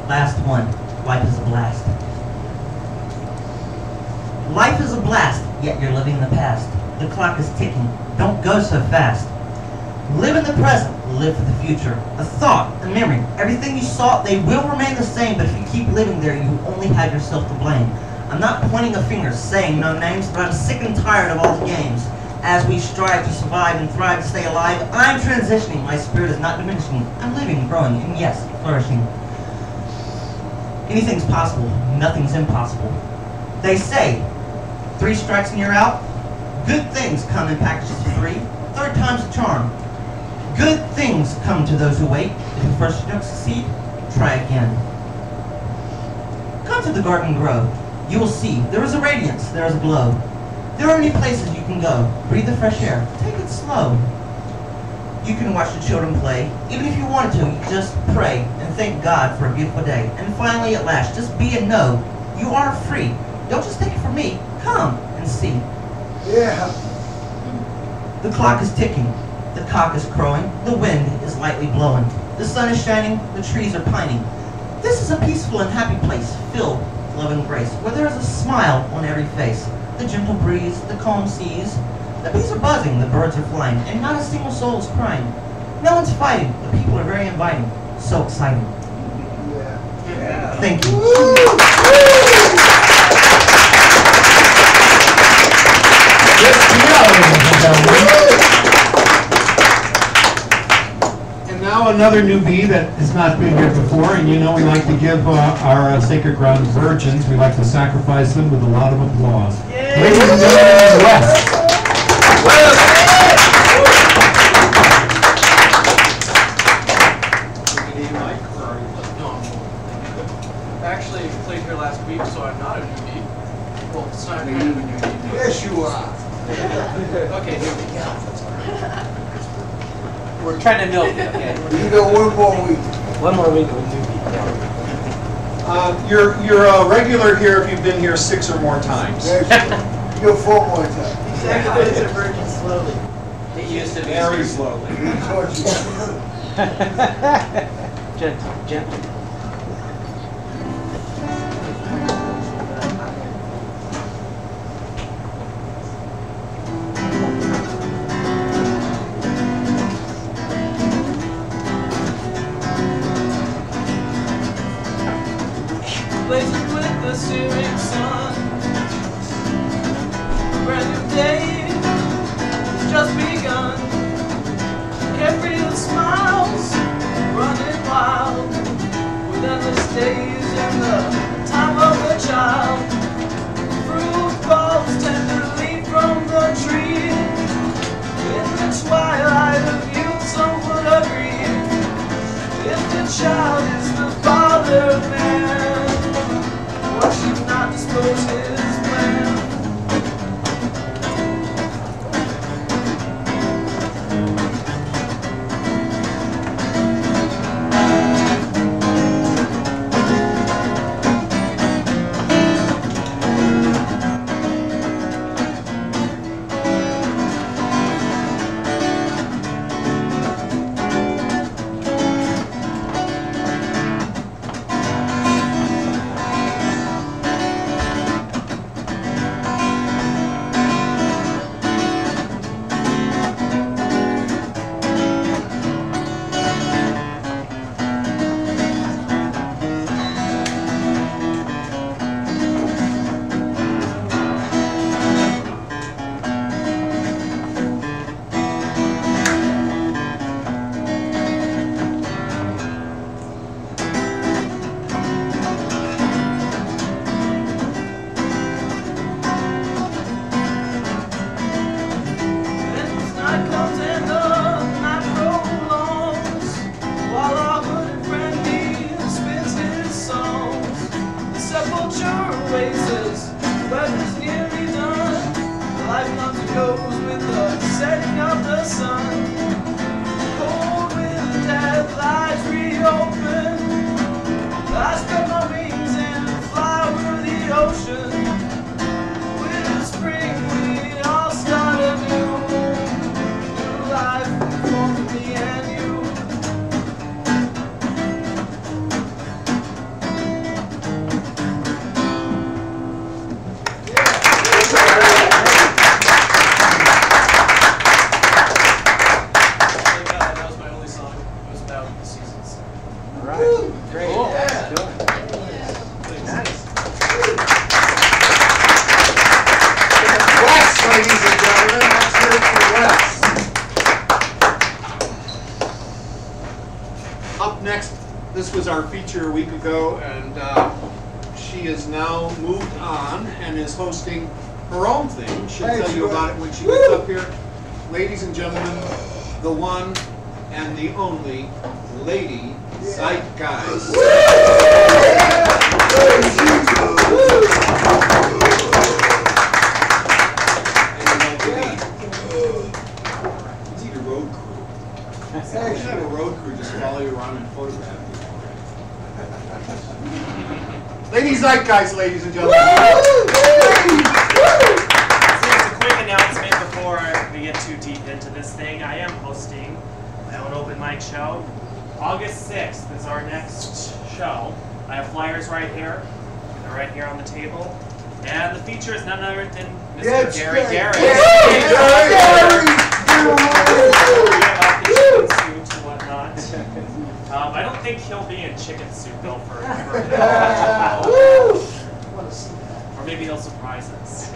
Last one. Life is a blast. Life is a blast, yet you're living in the past. The clock is ticking. Don't go so fast. Live in the present. Live for the future. A thought, a memory. Everything you saw, they will remain the same, but if you keep living there, you only have yourself to blame. I'm not pointing a finger, saying no names, but I'm sick and tired of all the games. As we strive to survive and thrive to stay alive, I'm transitioning. My spirit is not diminishing. I'm living, growing, and yes, flourishing. Anything's possible. Nothing's impossible. They say, 3 strikes and you're out. Good things come in packages of 3. 3rd time's a charm. Good things come to those who wait. If at first you don't succeed, try again. Come to the garden grove. You will see there is a radiance, there is a glow. There are many places you can go. Breathe the fresh air. Take it slow. You can watch the children play. Even if you wanted to, you just pray and thank God for a beautiful day. And finally, at last, just be and know you are free. Don't just take it from me. Come and see. Yeah. The clock is ticking. The cock is crowing. The wind is lightly blowing. The sun is shining. The trees are pining. This is a peaceful and happy place, filled with love and grace, where there is a smile on every face. The gentle breeze, the calm seas. The bees are buzzing, the birds are flying, and not a single soul is crying. No one's fighting. The people are very inviting. So exciting. Yeah. Thank you. And now another newbie that has not been here before, and you know we like to give our Sacred Ground virgins, we like to sacrifice them with a lot of applause. Ladies and gentlemen, Wes. Actually, I played here last week, so I'm not a newbie. Well, it's not kind of a newbie. Yes, you are. Okay, newbie. We're trying to milk it, okay? You got one more week. One more week with newbie. You're a regular here if you've been here 6 or more times. Yes, you got 4 more times. Exactly, it's a virgin slowly. It used to be Very slowly. gentle, gentle. Blazing with the searing sun, a brand new day has just begun. Carefree with smiles, running wild, with endless days in the time of a child. Fruit falls tenderly from the tree. In the twilight of youth, some would agree, if the child is the father of man, why should not dispose his plan? This was our feature a week ago, and she is now moved on and is hosting her own thing. She'll tell you about it when she gets up here. Ladies and gentlemen, the one and the only Lady Zeitgeist. Ladies Zeitgeist, ladies and gentlemen. Just a quick announcement before we get too deep into this thing. I am hosting my own open mic show. August 6th is our next show. I have flyers right here. They're right here on the table. And the feature is none other than Mr. Gary Garrett. Suit and whatnot. I don't think he'll be in chicken soup though for or maybe he'll surprise us.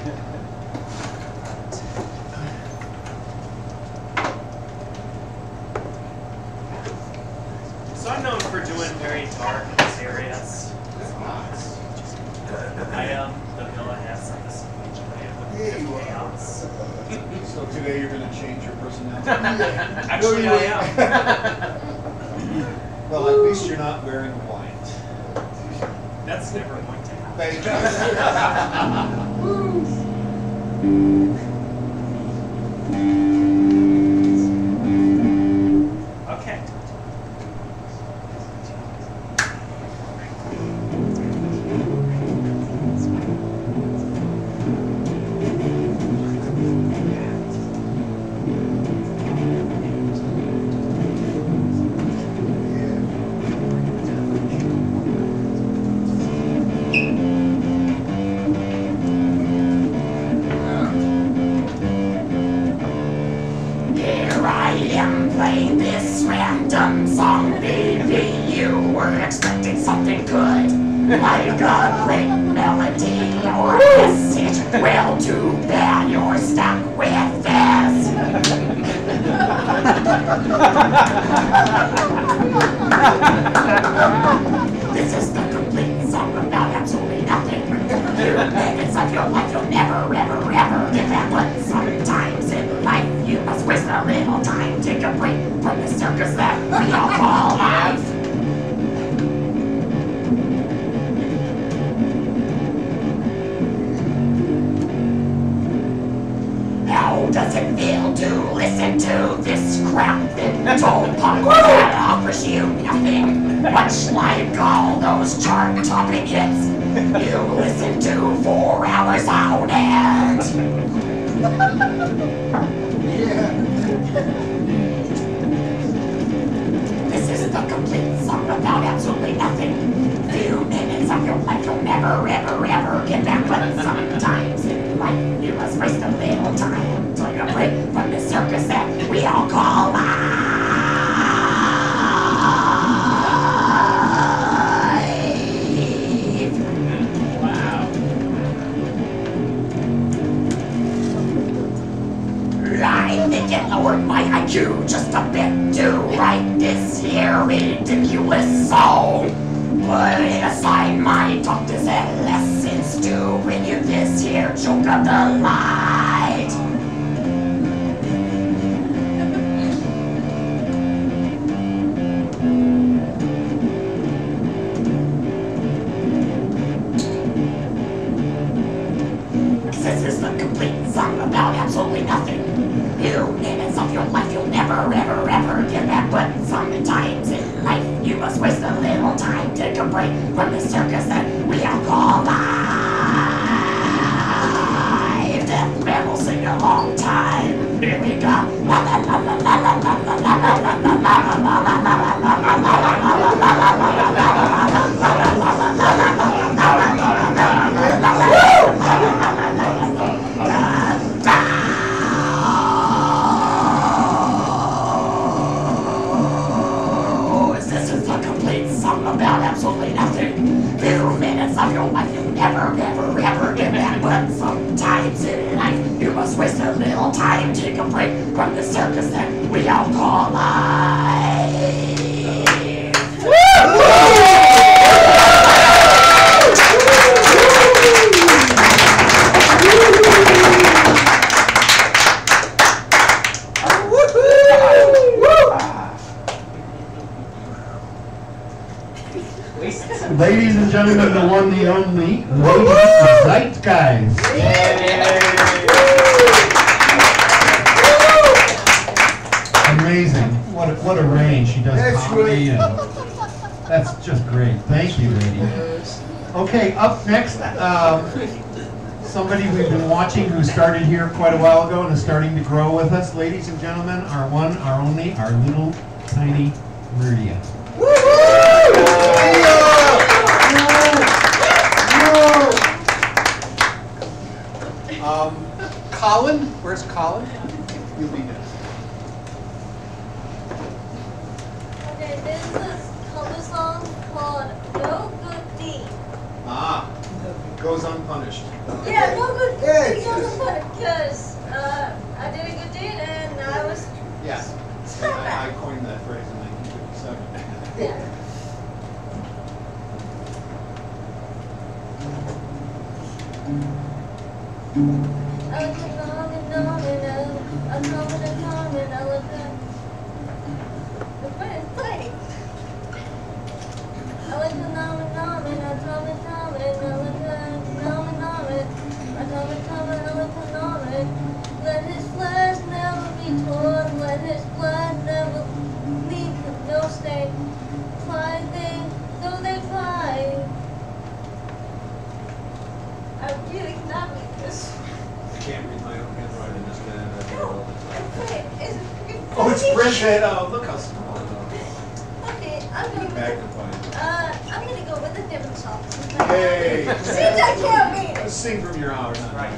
So I'm known for doing very dark and serious songs. I am the villainess of this speech. I am the chaos. So today you're going to change your personality? Actually, I am. Well, at least you're not wearing white. That's never going to happen. Okay. Playing this random song, maybe you were expecting something good, like a great melody or message. Well, too bad you're stuck with this. This is the complete song about absolutely nothing. Few minutes of your life you'll never, ever, ever get back. But sometimes in life you must waste a little time. Take a break from the circus that we all call life. How does it feel to listen to this crap that told punk that offers you nothing? Much like all those chart-topping hits you listen to 4 hours on end. This is the complete song about absolutely nothing. Few minutes of your life you'll never, ever, ever get back. But sometimes in life you must waste a little time. Take a break from the circus that we all call life. I think it lowered my IQ just a bit to write this here ridiculous song. Putting aside my doctors and lessons to bring you this here joke of the light. This is the complete song about absolutely nothing. Few minutes of your life you'll never, ever, ever get back. But sometimes in life you must waste a little time. Take a break from the circus that we all call life. Death metal, sing a long time. Here we go. La la la la la la la la la la la about absolutely nothing. Few minutes of your life you'll never, ever, ever get back. But sometimes in life you must waste a little time. Take a break from the circus that we all call life. Ladies and gentlemen, the one, the only, Lady Zeitgeist. Amazing. What a range. She does comedy and That's just great. Thank you, lady. Okay, up next, somebody we've been watching who started here quite a while ago and is starting to grow with us. Ladies and gentlemen, our one, our only, our little tiny Meridia. Colin, where's Colin? You'll be next. Okay, this is a cover song called No Good Deed. Ah, goes unpunished. Yeah, no good deed goes unpunished because I did a good deed and I was. Yeah, I coined that phrase in 1957. Yeah. Let his flesh never be torn, let his blood never leave no stain. Fly they, though they fly. I really cannot read this. I can't read my own handwriting. Oh, it's printed. Oh, look how small it is. Okay, I'm gonna go with a different song. Hey! Since I can't read it. Just sing from your hours. Right.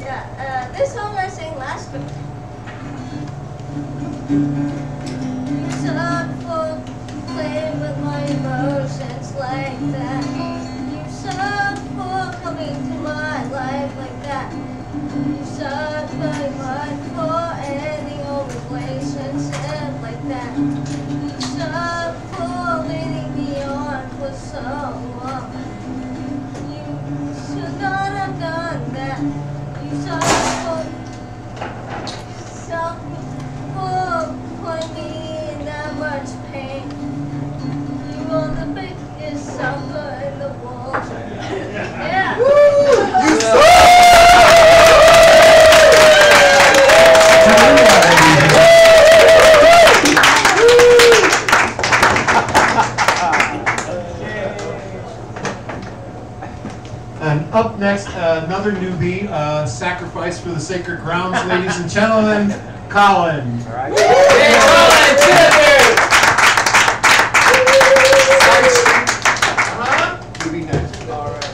Yeah, this song I sang last week. You suck for playing with my emotions like that. You suck for coming to my life like that. You suck very much for ending all relationship like that. You suck for leading me on for so long. You should not have done that. You suck for putting me in that much pain. You are the biggest sucker in the world. Yeah. You And up next, another newbie, Sacrifice for the Sacred Grounds, ladies and gentlemen, Colin. All right. Hey, Colin, You'll be next. All right.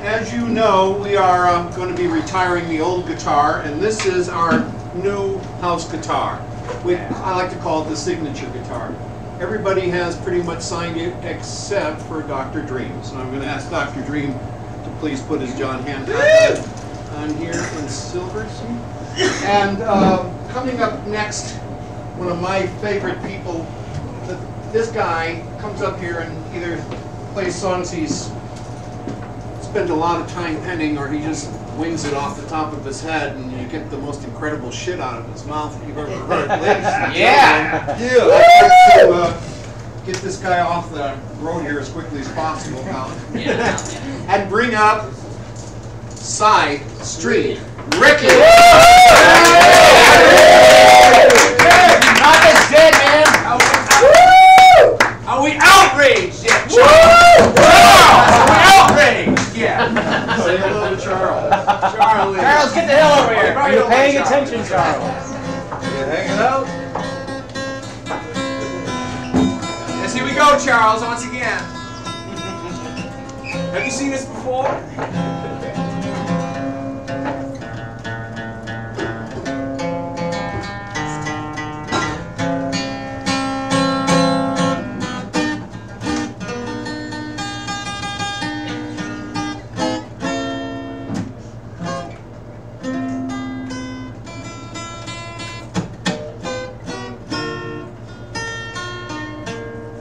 As you know, we are going to be retiring the old guitar, and this is our new house guitar. I like to call it the signature guitar. Everybody has pretty much signed it except for Dr. Dream. So I'm going to ask Dr. Dream to please put his John Hancock on here in silver. And coming up next, one of my favorite people, this guy comes up here and either plays songs he's spent a lot of time penning, or he just wings it off the top of his head, and you get the most incredible shit out of his mouth you've ever heard. Yeah! I'd like to get this guy off the road here as quickly as possible, Colin. And bring up Side Street Ricky! Not as dead, man! Are we outraged yet, Charles? Are we outraged? Yeah. Say hello to Charles. Charlie. Charles, get the hell over here. Are you paying attention, Charles? You hanging out? Yes, here we go, Charles, once again. Have you seen this before?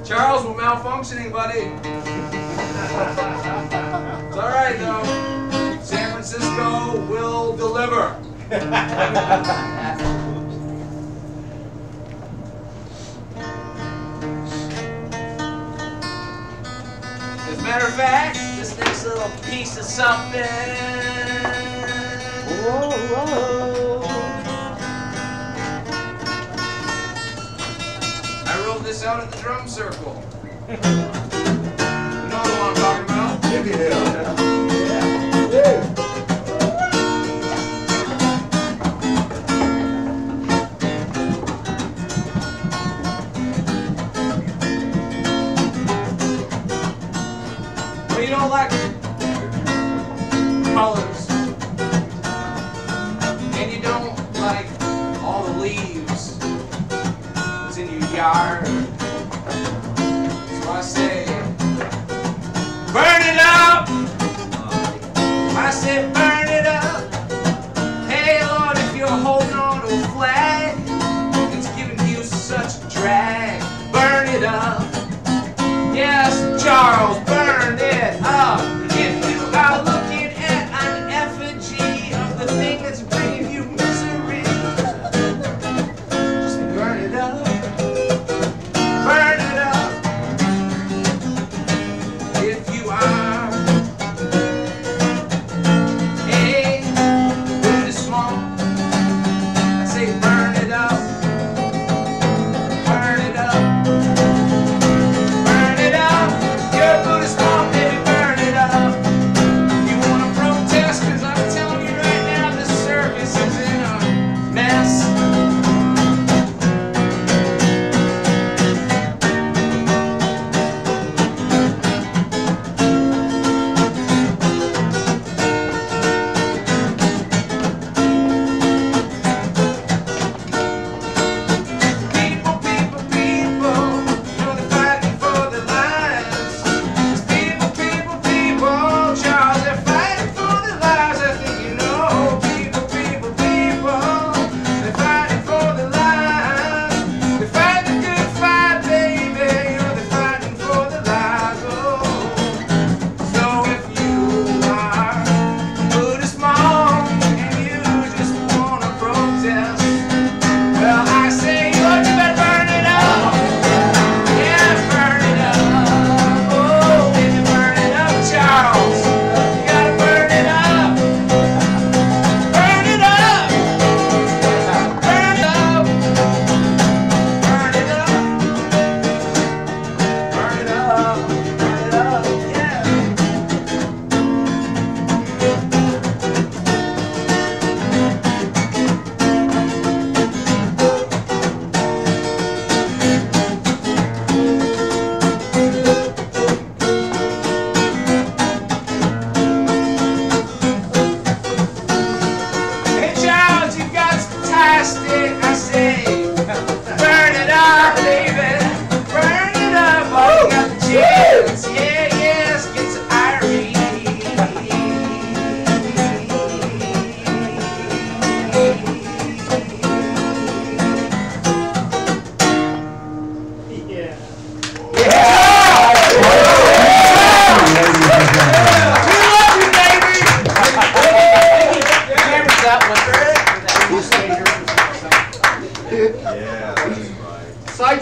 Charles, we're malfunctioning, buddy. It's all right, though. San Francisco will deliver. As a matter of fact, this next little piece of something. Whoa, whoa. I wrote this out at the drum circle. You know the one I'm talking about? Yeah. Well, you don't like colors, and you don't like all the leaves that's in your yard. So I say, burn it up. I said, burn it up. Hey Lord, if you're holding on to a flag, it's giving you such a drag. Burn it up. Yes, Charles, burn it up. If you are looking at an effigy of the thing that's bringing you misery, just burn it up. Burn it up. If you are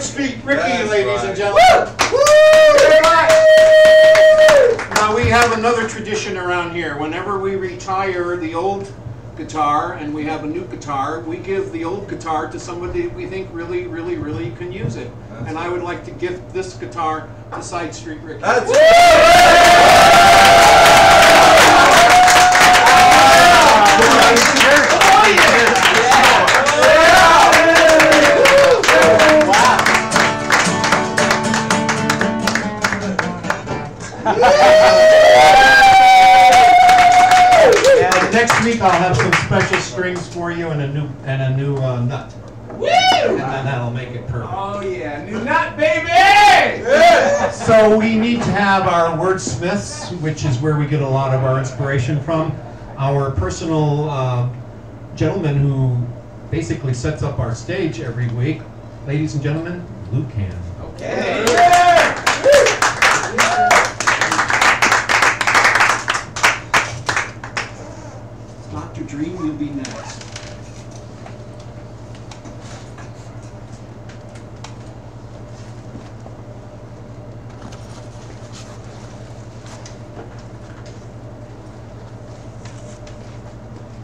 Street Ricky, That's ladies right. and gentlemen. Now we have another tradition around here. Whenever we retire the old guitar and we have a new guitar, we give the old guitar to somebody we think really, really, really can use it. And I would like to gift this guitar to Side Street Ricky. That's Next week I'll have some special strings for you and a new nut. Woo! And then that'll make it perfect. Oh yeah, new nut, baby! Yeah. So we need to have our wordsmiths, which is where we get a lot of our inspiration from. Our personal gentleman who basically sets up our stage every week. Ladies and gentlemen, Lucan. Okay. Dr. Dream, you'll be next.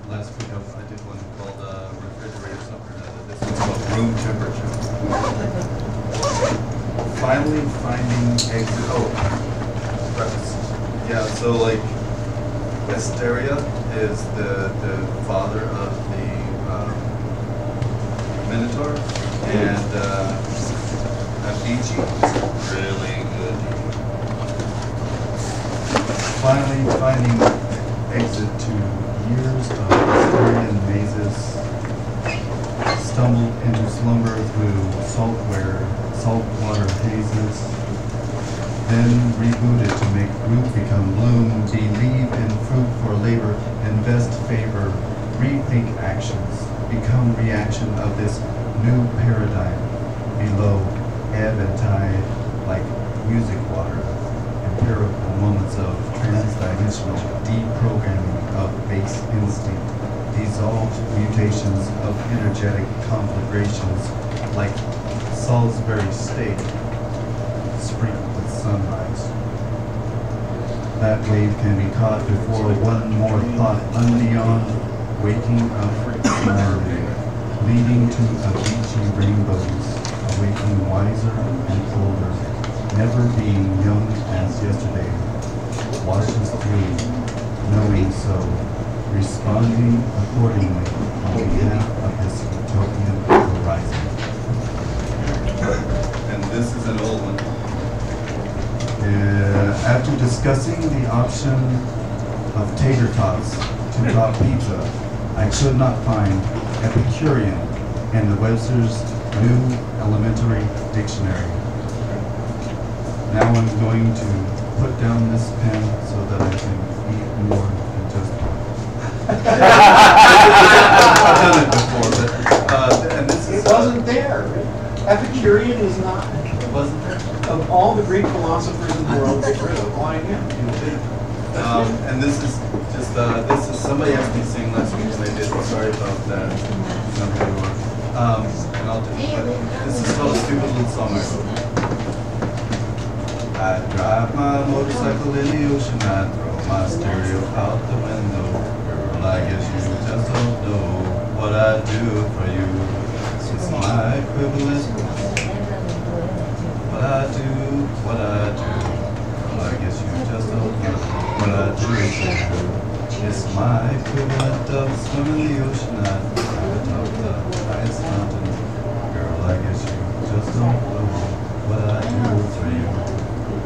Last week I did one called Refrigerator Supper. This one's called Room Temperature. Finally finding exit. Oh, preface. Yeah, so like Asteria is the father of the Minotaur, and Avicii is really good. Finally finding exit to years of Asterian mazes, stumbled into slumber through saltwater hazes, then rebooted to make root become bloom, believe in fruit for labor, invest favor, rethink actions, become reaction of this new paradigm, below ebb and tide like music water, empirical moments of transdimensional deprogramming of base instinct, dissolved mutations of energetic conflagrations like Salisbury steak sprinkled with sunrise. That wave can be caught before one more thought unbeyond waking up humanity, leading to Avicii rainbows, awaking wiser and colder, never being young as yesterday, washes through, knowing so, responding accordingly on behalf of this utopian horizon. And this is an old one. After discussing the option of tater tots to top pizza, I could not find Epicurean in the Webster's New Elementary Dictionary. Now I'm going to put down this pen so that I can eat more than just one. I've done it before, but and this is. It wasn't there. Epicurean is not. It wasn't there. Of all the Greek philosophers in the world, get rid of why him? And this is just this is somebody asked me to sing last week and I did. Sorry about that. And I'll do it. But this is called a stupid little song I wrote. I drive my motorcycle in the ocean. I throw my stereo out the window. Girl, I guess you just don't know what I do for you. It's my equivalent. What I do. Well, I guess you just don't know what I do. It's my equivalent of swimming the ocean at the top of the highest mountain. Girl, I guess you just don't know what I do for you.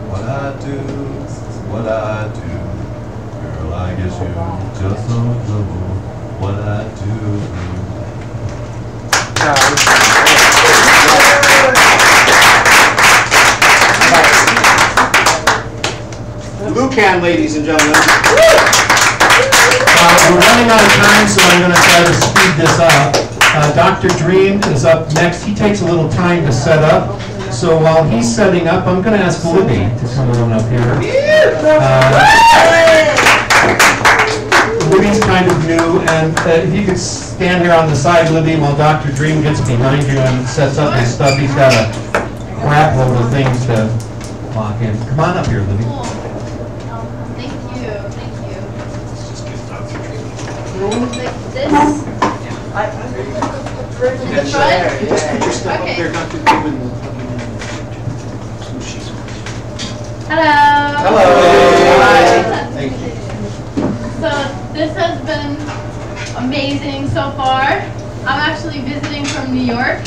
What I do, what I do. Girl, I guess you just don't know what I do for you. Lucan, ladies and gentlemen. We're running out of time, so I'm going to try to speed this up. Dr. Dream is up next. He takes a little time to set up. So while he's setting up, I'm going to ask Libby to come on up here. Libby's kind of new, and if you could stand here on the side, Libby, while Dr. Dream gets behind you and sets up his stuff. He's got a crap load of things to lock in. Come on up here, Libby. Cool. Thank you. Thank you. Like this? Okay. Hello. Hello. Hi. Thank you. So this has been amazing so far. I'm actually visiting from New York.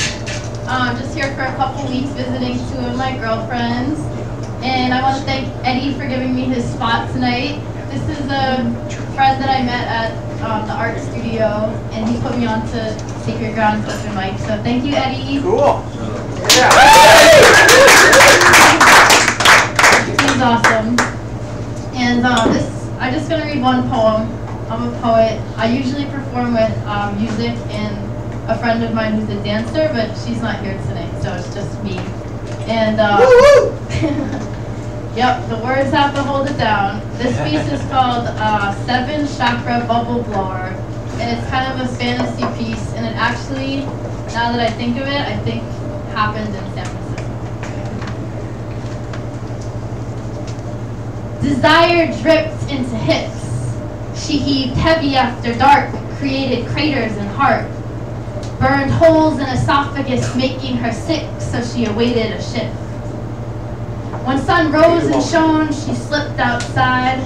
Just here for a couple weeks visiting 2 of my girlfriends. And I want to thank Eddie for giving me his spot tonight. This is a friend that I met at the art studio, and he put me on to Sacred Grounds open mic. So thank you, Eddie. Cool. Yeah. He's awesome. And I'm just gonna read one poem. I'm a poet. I usually perform with music and a friend of mine who's a dancer, but she's not here tonight, so it's just me. And yep, the words have to hold it down. This piece is called 7 Chakra Bubble Blower, and it's kind of a fantasy piece, and it actually, now that I think of it, I think happened in San Francisco. Desire dripped into hips. She heaved heavy after dark, created craters in heart. Burned holes in esophagus, making her sick, so she awaited a shift. When sun rose and shone, she slipped outside.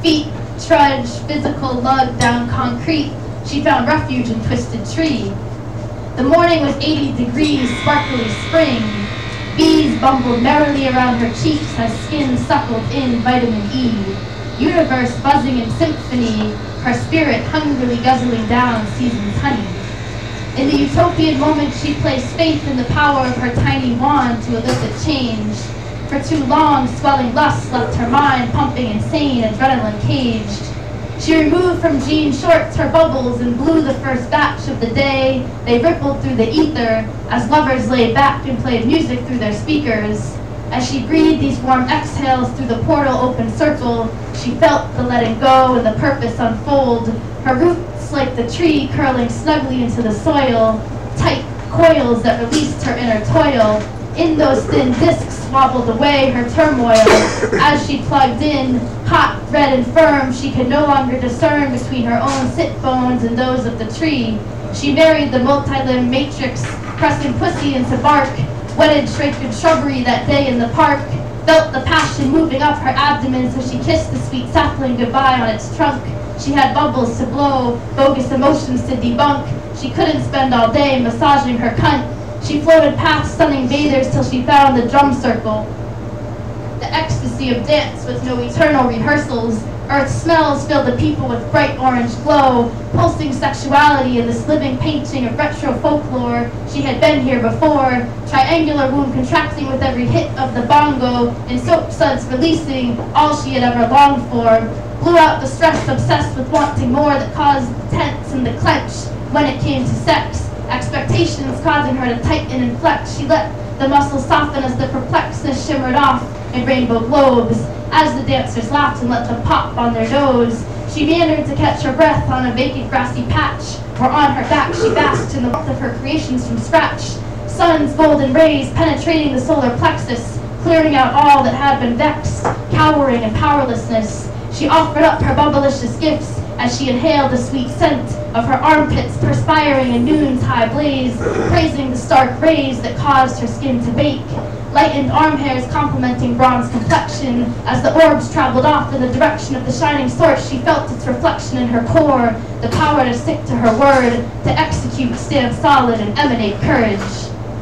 Feet trudged, physical lug down concrete. She found refuge in Twisted Tree. The morning was 80 degrees, sparkly spring. Bees bumbled merrily around her cheeks as skin suckled in vitamin E. Universe buzzing in symphony, her spirit hungrily guzzling down season's honey. In the utopian moment, she placed faith in the power of her tiny wand to elicit change. For too long, swelling lust left her mind pumping insane, adrenaline caged. She removed from jean shorts her bubbles and blew the first batch of the day. They rippled through the ether as lovers lay back and played music through their speakers. As she breathed these warm exhales through the portal open circle, she felt the letting go and the purpose unfold. Her roots like the tree curling snugly into the soil, tight coils that released her inner toil. In those thin discs wobbled away her turmoil. As she plugged in, hot, red, and firm, she could no longer discern between her own sit bones and those of the tree. She married the multi-limb matrix, pressing pussy into bark, wedded shrunken shrubbery that day in the park, felt the passion moving up her abdomen, so she kissed the sweet sapling goodbye on its trunk. She had bubbles to blow, bogus emotions to debunk. She couldn't spend all day massaging her cunt. She floated past stunning bathers till she found the drum circle. The ecstasy of dance with no eternal rehearsals. Earth smells filled the people with bright orange glow, pulsing sexuality in this living painting of retro folklore. She had been here before, triangular wound contracting with every hit of the bongo, and soap suds releasing all she had ever longed for. Blew out the stress obsessed with wanting more that caused the tense and the clench when it came to sex. Expectations causing her to tighten and flex. She let the muscles soften as the perplexness shimmered off in rainbow globes. As the dancers laughed and let them pop on their nose, she meandered to catch her breath on a vacant grassy patch, where on her back she basked in the wealth of her creations from scratch. Sun's golden rays penetrating the solar plexus, clearing out all that had been vexed, cowering in powerlessness. She offered up her bubblicious gifts as she inhaled the sweet scent of her armpits perspiring in noon's high blaze, praising the stark rays that caused her skin to bake. Lightened arm hairs complementing bronze complexion. As the orbs traveled off in the direction of the shining source, she felt its reflection in her core, the power to stick to her word, to execute, stand solid, and emanate courage.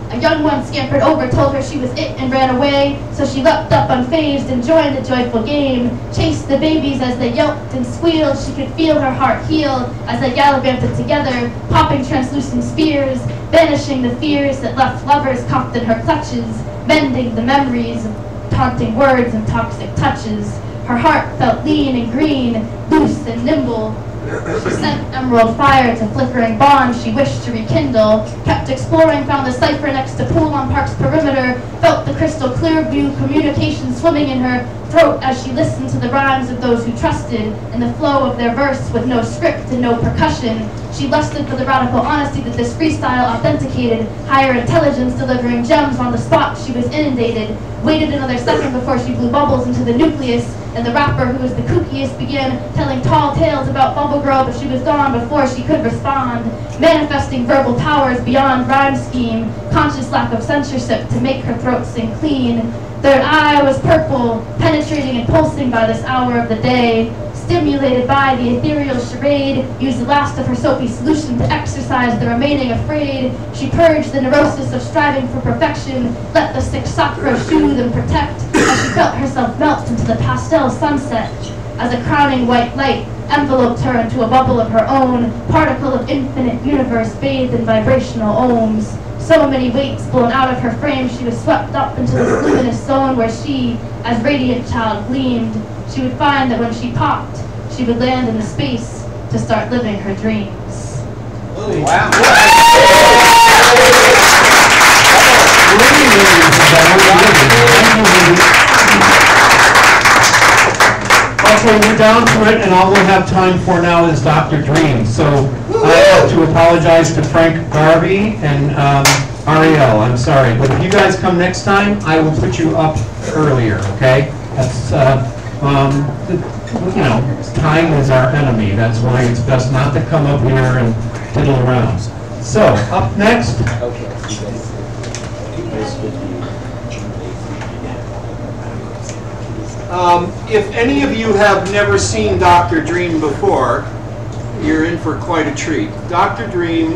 A young one scampered over, told her she was it, and ran away. So she leapt up unfazed and joined the joyful game. Chased the babies as they yelped and squealed. She could feel her heart heal as they gallivanted together, popping translucent spears, banishing the fears that left lovers cuffed in her clutches, mending the memories of taunting words and toxic touches. Her heart felt lean and green, loose and nimble. She sent emerald fire to flickering bonds she wished to rekindle, kept exploring, found the cipher next to pool on park's perimeter, felt the crystal clear blue communication swimming in her throat as she listened to the rhymes of those who trusted in the flow of their verse with no script and no percussion. She lusted for the radical honesty that this freestyle authenticated, higher intelligence delivering gems on the spot. She was inundated, waited another second before she blew bubbles into the nucleus, and the rapper, who was the kookiest, began telling tall tales about Bubble Girl, but she was gone before she could respond, manifesting verbal powers beyond rhyme scheme, conscious lack of censorship to make her throat sing clean. Third eye was purple, penetrating and pulsing by this hour of the day. Stimulated by the ethereal charade, used the last of her soapy solution to exercise the remaining afraid. She purged the neurosis of striving for perfection, let the sick chakra soothe and protect, as she felt herself melt into the pastel sunset. As a crowning white light enveloped her into a bubble of her own, particle of infinite universe bathed in vibrational ohms. So many weights blown out of her frame, she was swept up into this luminous zone where she, as radiant child, gleamed. She would find that when she popped, she would land in the space to start living her dreams. Wow. Okay, we're down to it, and all we'll have time for now is Dr. Dream. So I have to apologize to Frank Garvey and Ariel. I'm sorry, but if you guys come next time, I will put you up earlier. Okay? That's you know, time is our enemy. That's why it's best not to come up here and fiddle around. So up next. If any of you have never seen Dr. Dream before, you're in for quite a treat. Dr. Dream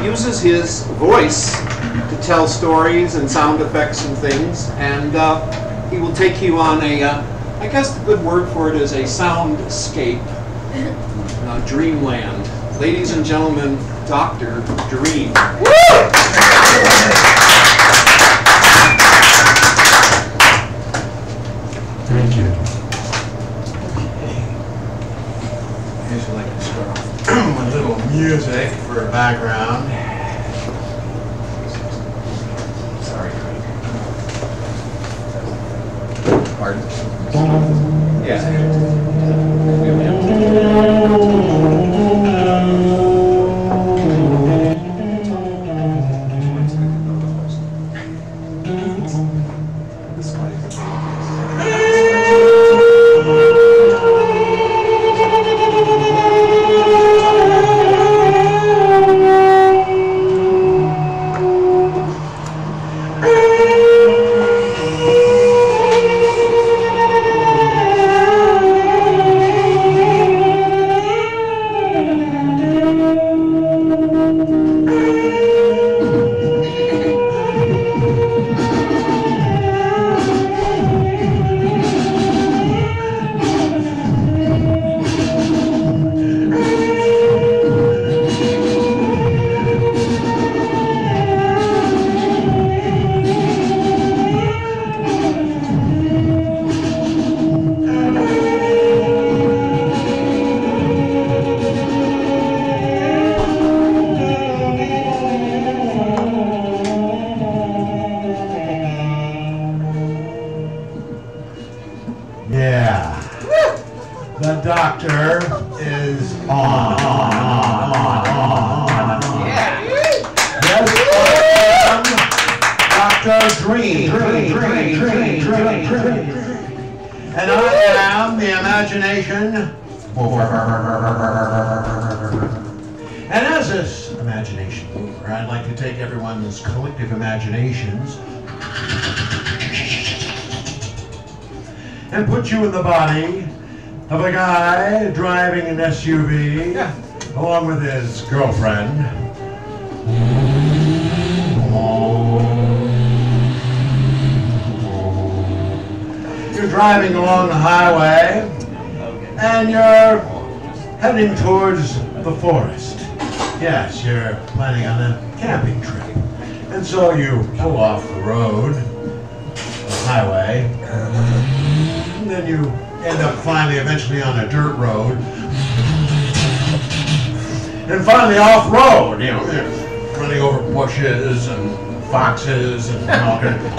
uses his voice to tell stories and sound effects and things, and he will take you on a, I guess the good word for it is a soundscape, dreamland. Ladies and gentlemen, Dr. Dream. Thank you. Here's like to start off with a little music for a background. Sorry, Craig. Pardon? Yeah. And I am the imagination. And as this imagination mover, I'd like to take everyone's collective imaginations and put you in the body of a guy driving an SUV along with his girlfriend. You're driving along the highway and you're heading towards the forest. Yes, you're planning on a camping trip. And so you pull off the road, the highway, and then you end up finally eventually on a dirt road. And finally off-road, you know, you're running over bushes and foxes and all kinds of...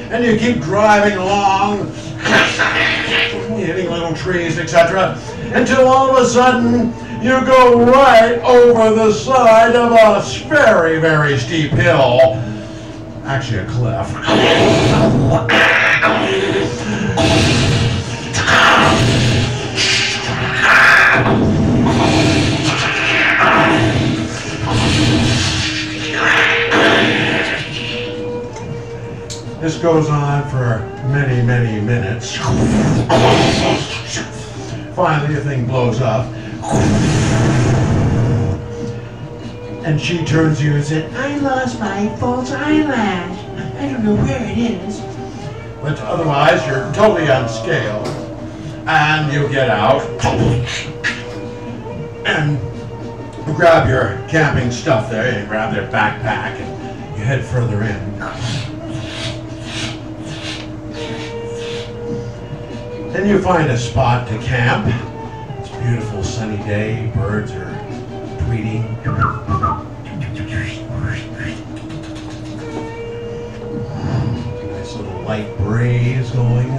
and you keep driving along, hitting little trees, etc., until all of a sudden you go right over the side of a very, very steep hill. Actually, a cliff. This goes on for many, many minutes. Finally, the thing blows up. And she turns to you and said, I lost my false eyelash. I don't know where it is. But otherwise, you're totally unscaled. And you get out. And you grab your camping stuff there. You grab their backpack and you head further in. Then you find a spot to camp. It's a beautiful sunny day. Birds are tweeting. Nice little light breeze going.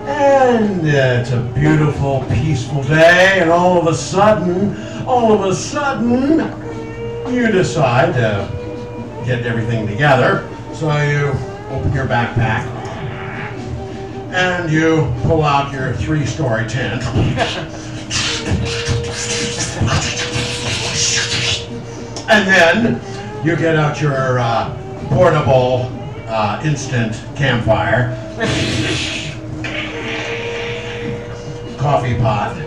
And it's a beautiful, peaceful day. And all of a sudden, you decide to get everything together. So you open your backpack. And you pull out your 3-story tent. And then you get out your portable instant campfire. Coffee pot.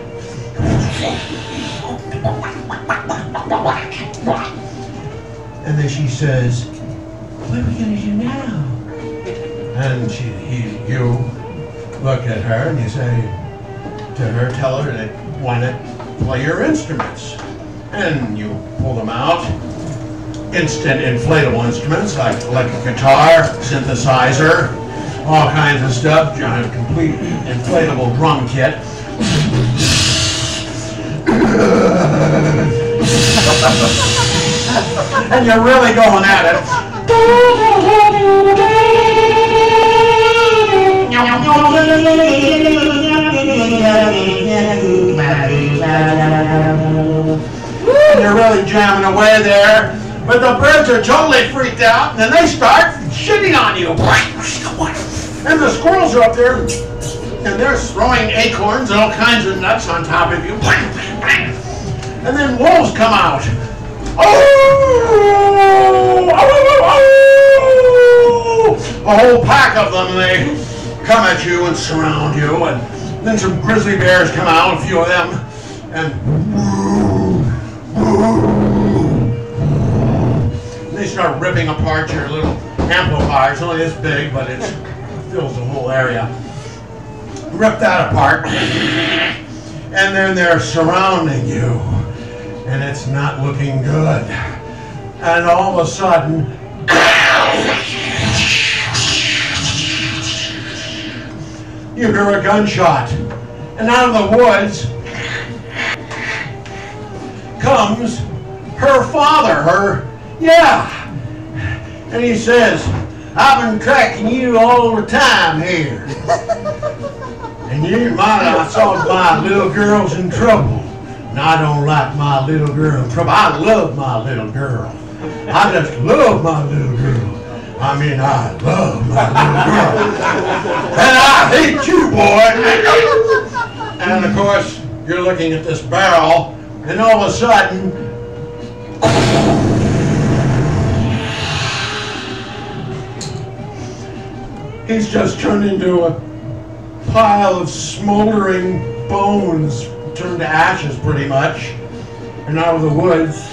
And then she says, what are we going to do now? And you look at her and you say to her, tell her that you want to play your instruments. And you pull them out. Instant inflatable instruments like electric guitar, synthesizer, all kinds of stuff, giant complete inflatable drum kit. And you're really going at it. And you're really jamming away there, but the birds are totally freaked out, and then they start shitting on you. And the squirrels are up there, and they're throwing acorns and all kinds of nuts on top of you. And then wolves come out. Oh! A whole pack of them, and they come at you and surround you, and then some grizzly bears come out, a few of them, and they start ripping apart your little amplifier. It's only this big, but it fills the whole area. Rip that apart, and then they're surrounding you, and it's not looking good. And all of a sudden, you hear a gunshot, and out of the woods comes her father, and he says, I've been tracking you all the time here, and you might have thought my little girl's in trouble, and I don't like my little girl in trouble. I love my little girl. I just love my little girl. I mean, I love my little girl. And I hate you, boy. And of course, you're looking at this barrel, and all of a sudden, he's just turned into a pile of smoldering bones, turned to ashes pretty much. And out of the woods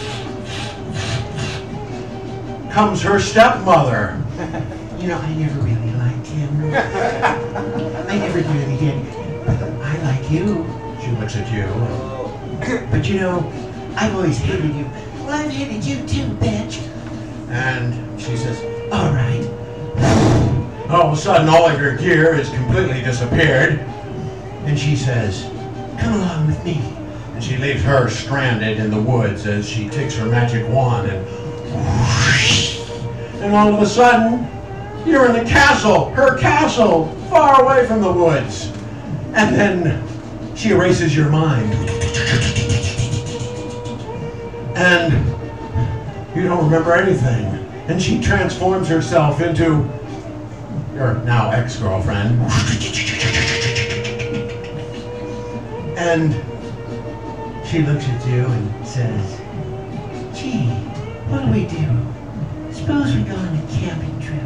comes her stepmother. You know, I never really liked him. I never really did. But I like you. She looks at you. But you know, I've always hated you. Well, I've hated you too, bitch. And she says, all right. All of a sudden, all of your gear has completely disappeared. And she says, come along with me. And she leaves her stranded in the woods as she takes her magic wand and all of a sudden, You're in the castle, her castle, far away from the woods. And then she erases your mind. And you don't remember anything. And she transforms herself into your now ex-girlfriend. And she looks at you and says, gee, what do we do? Suppose we go on a camping trip.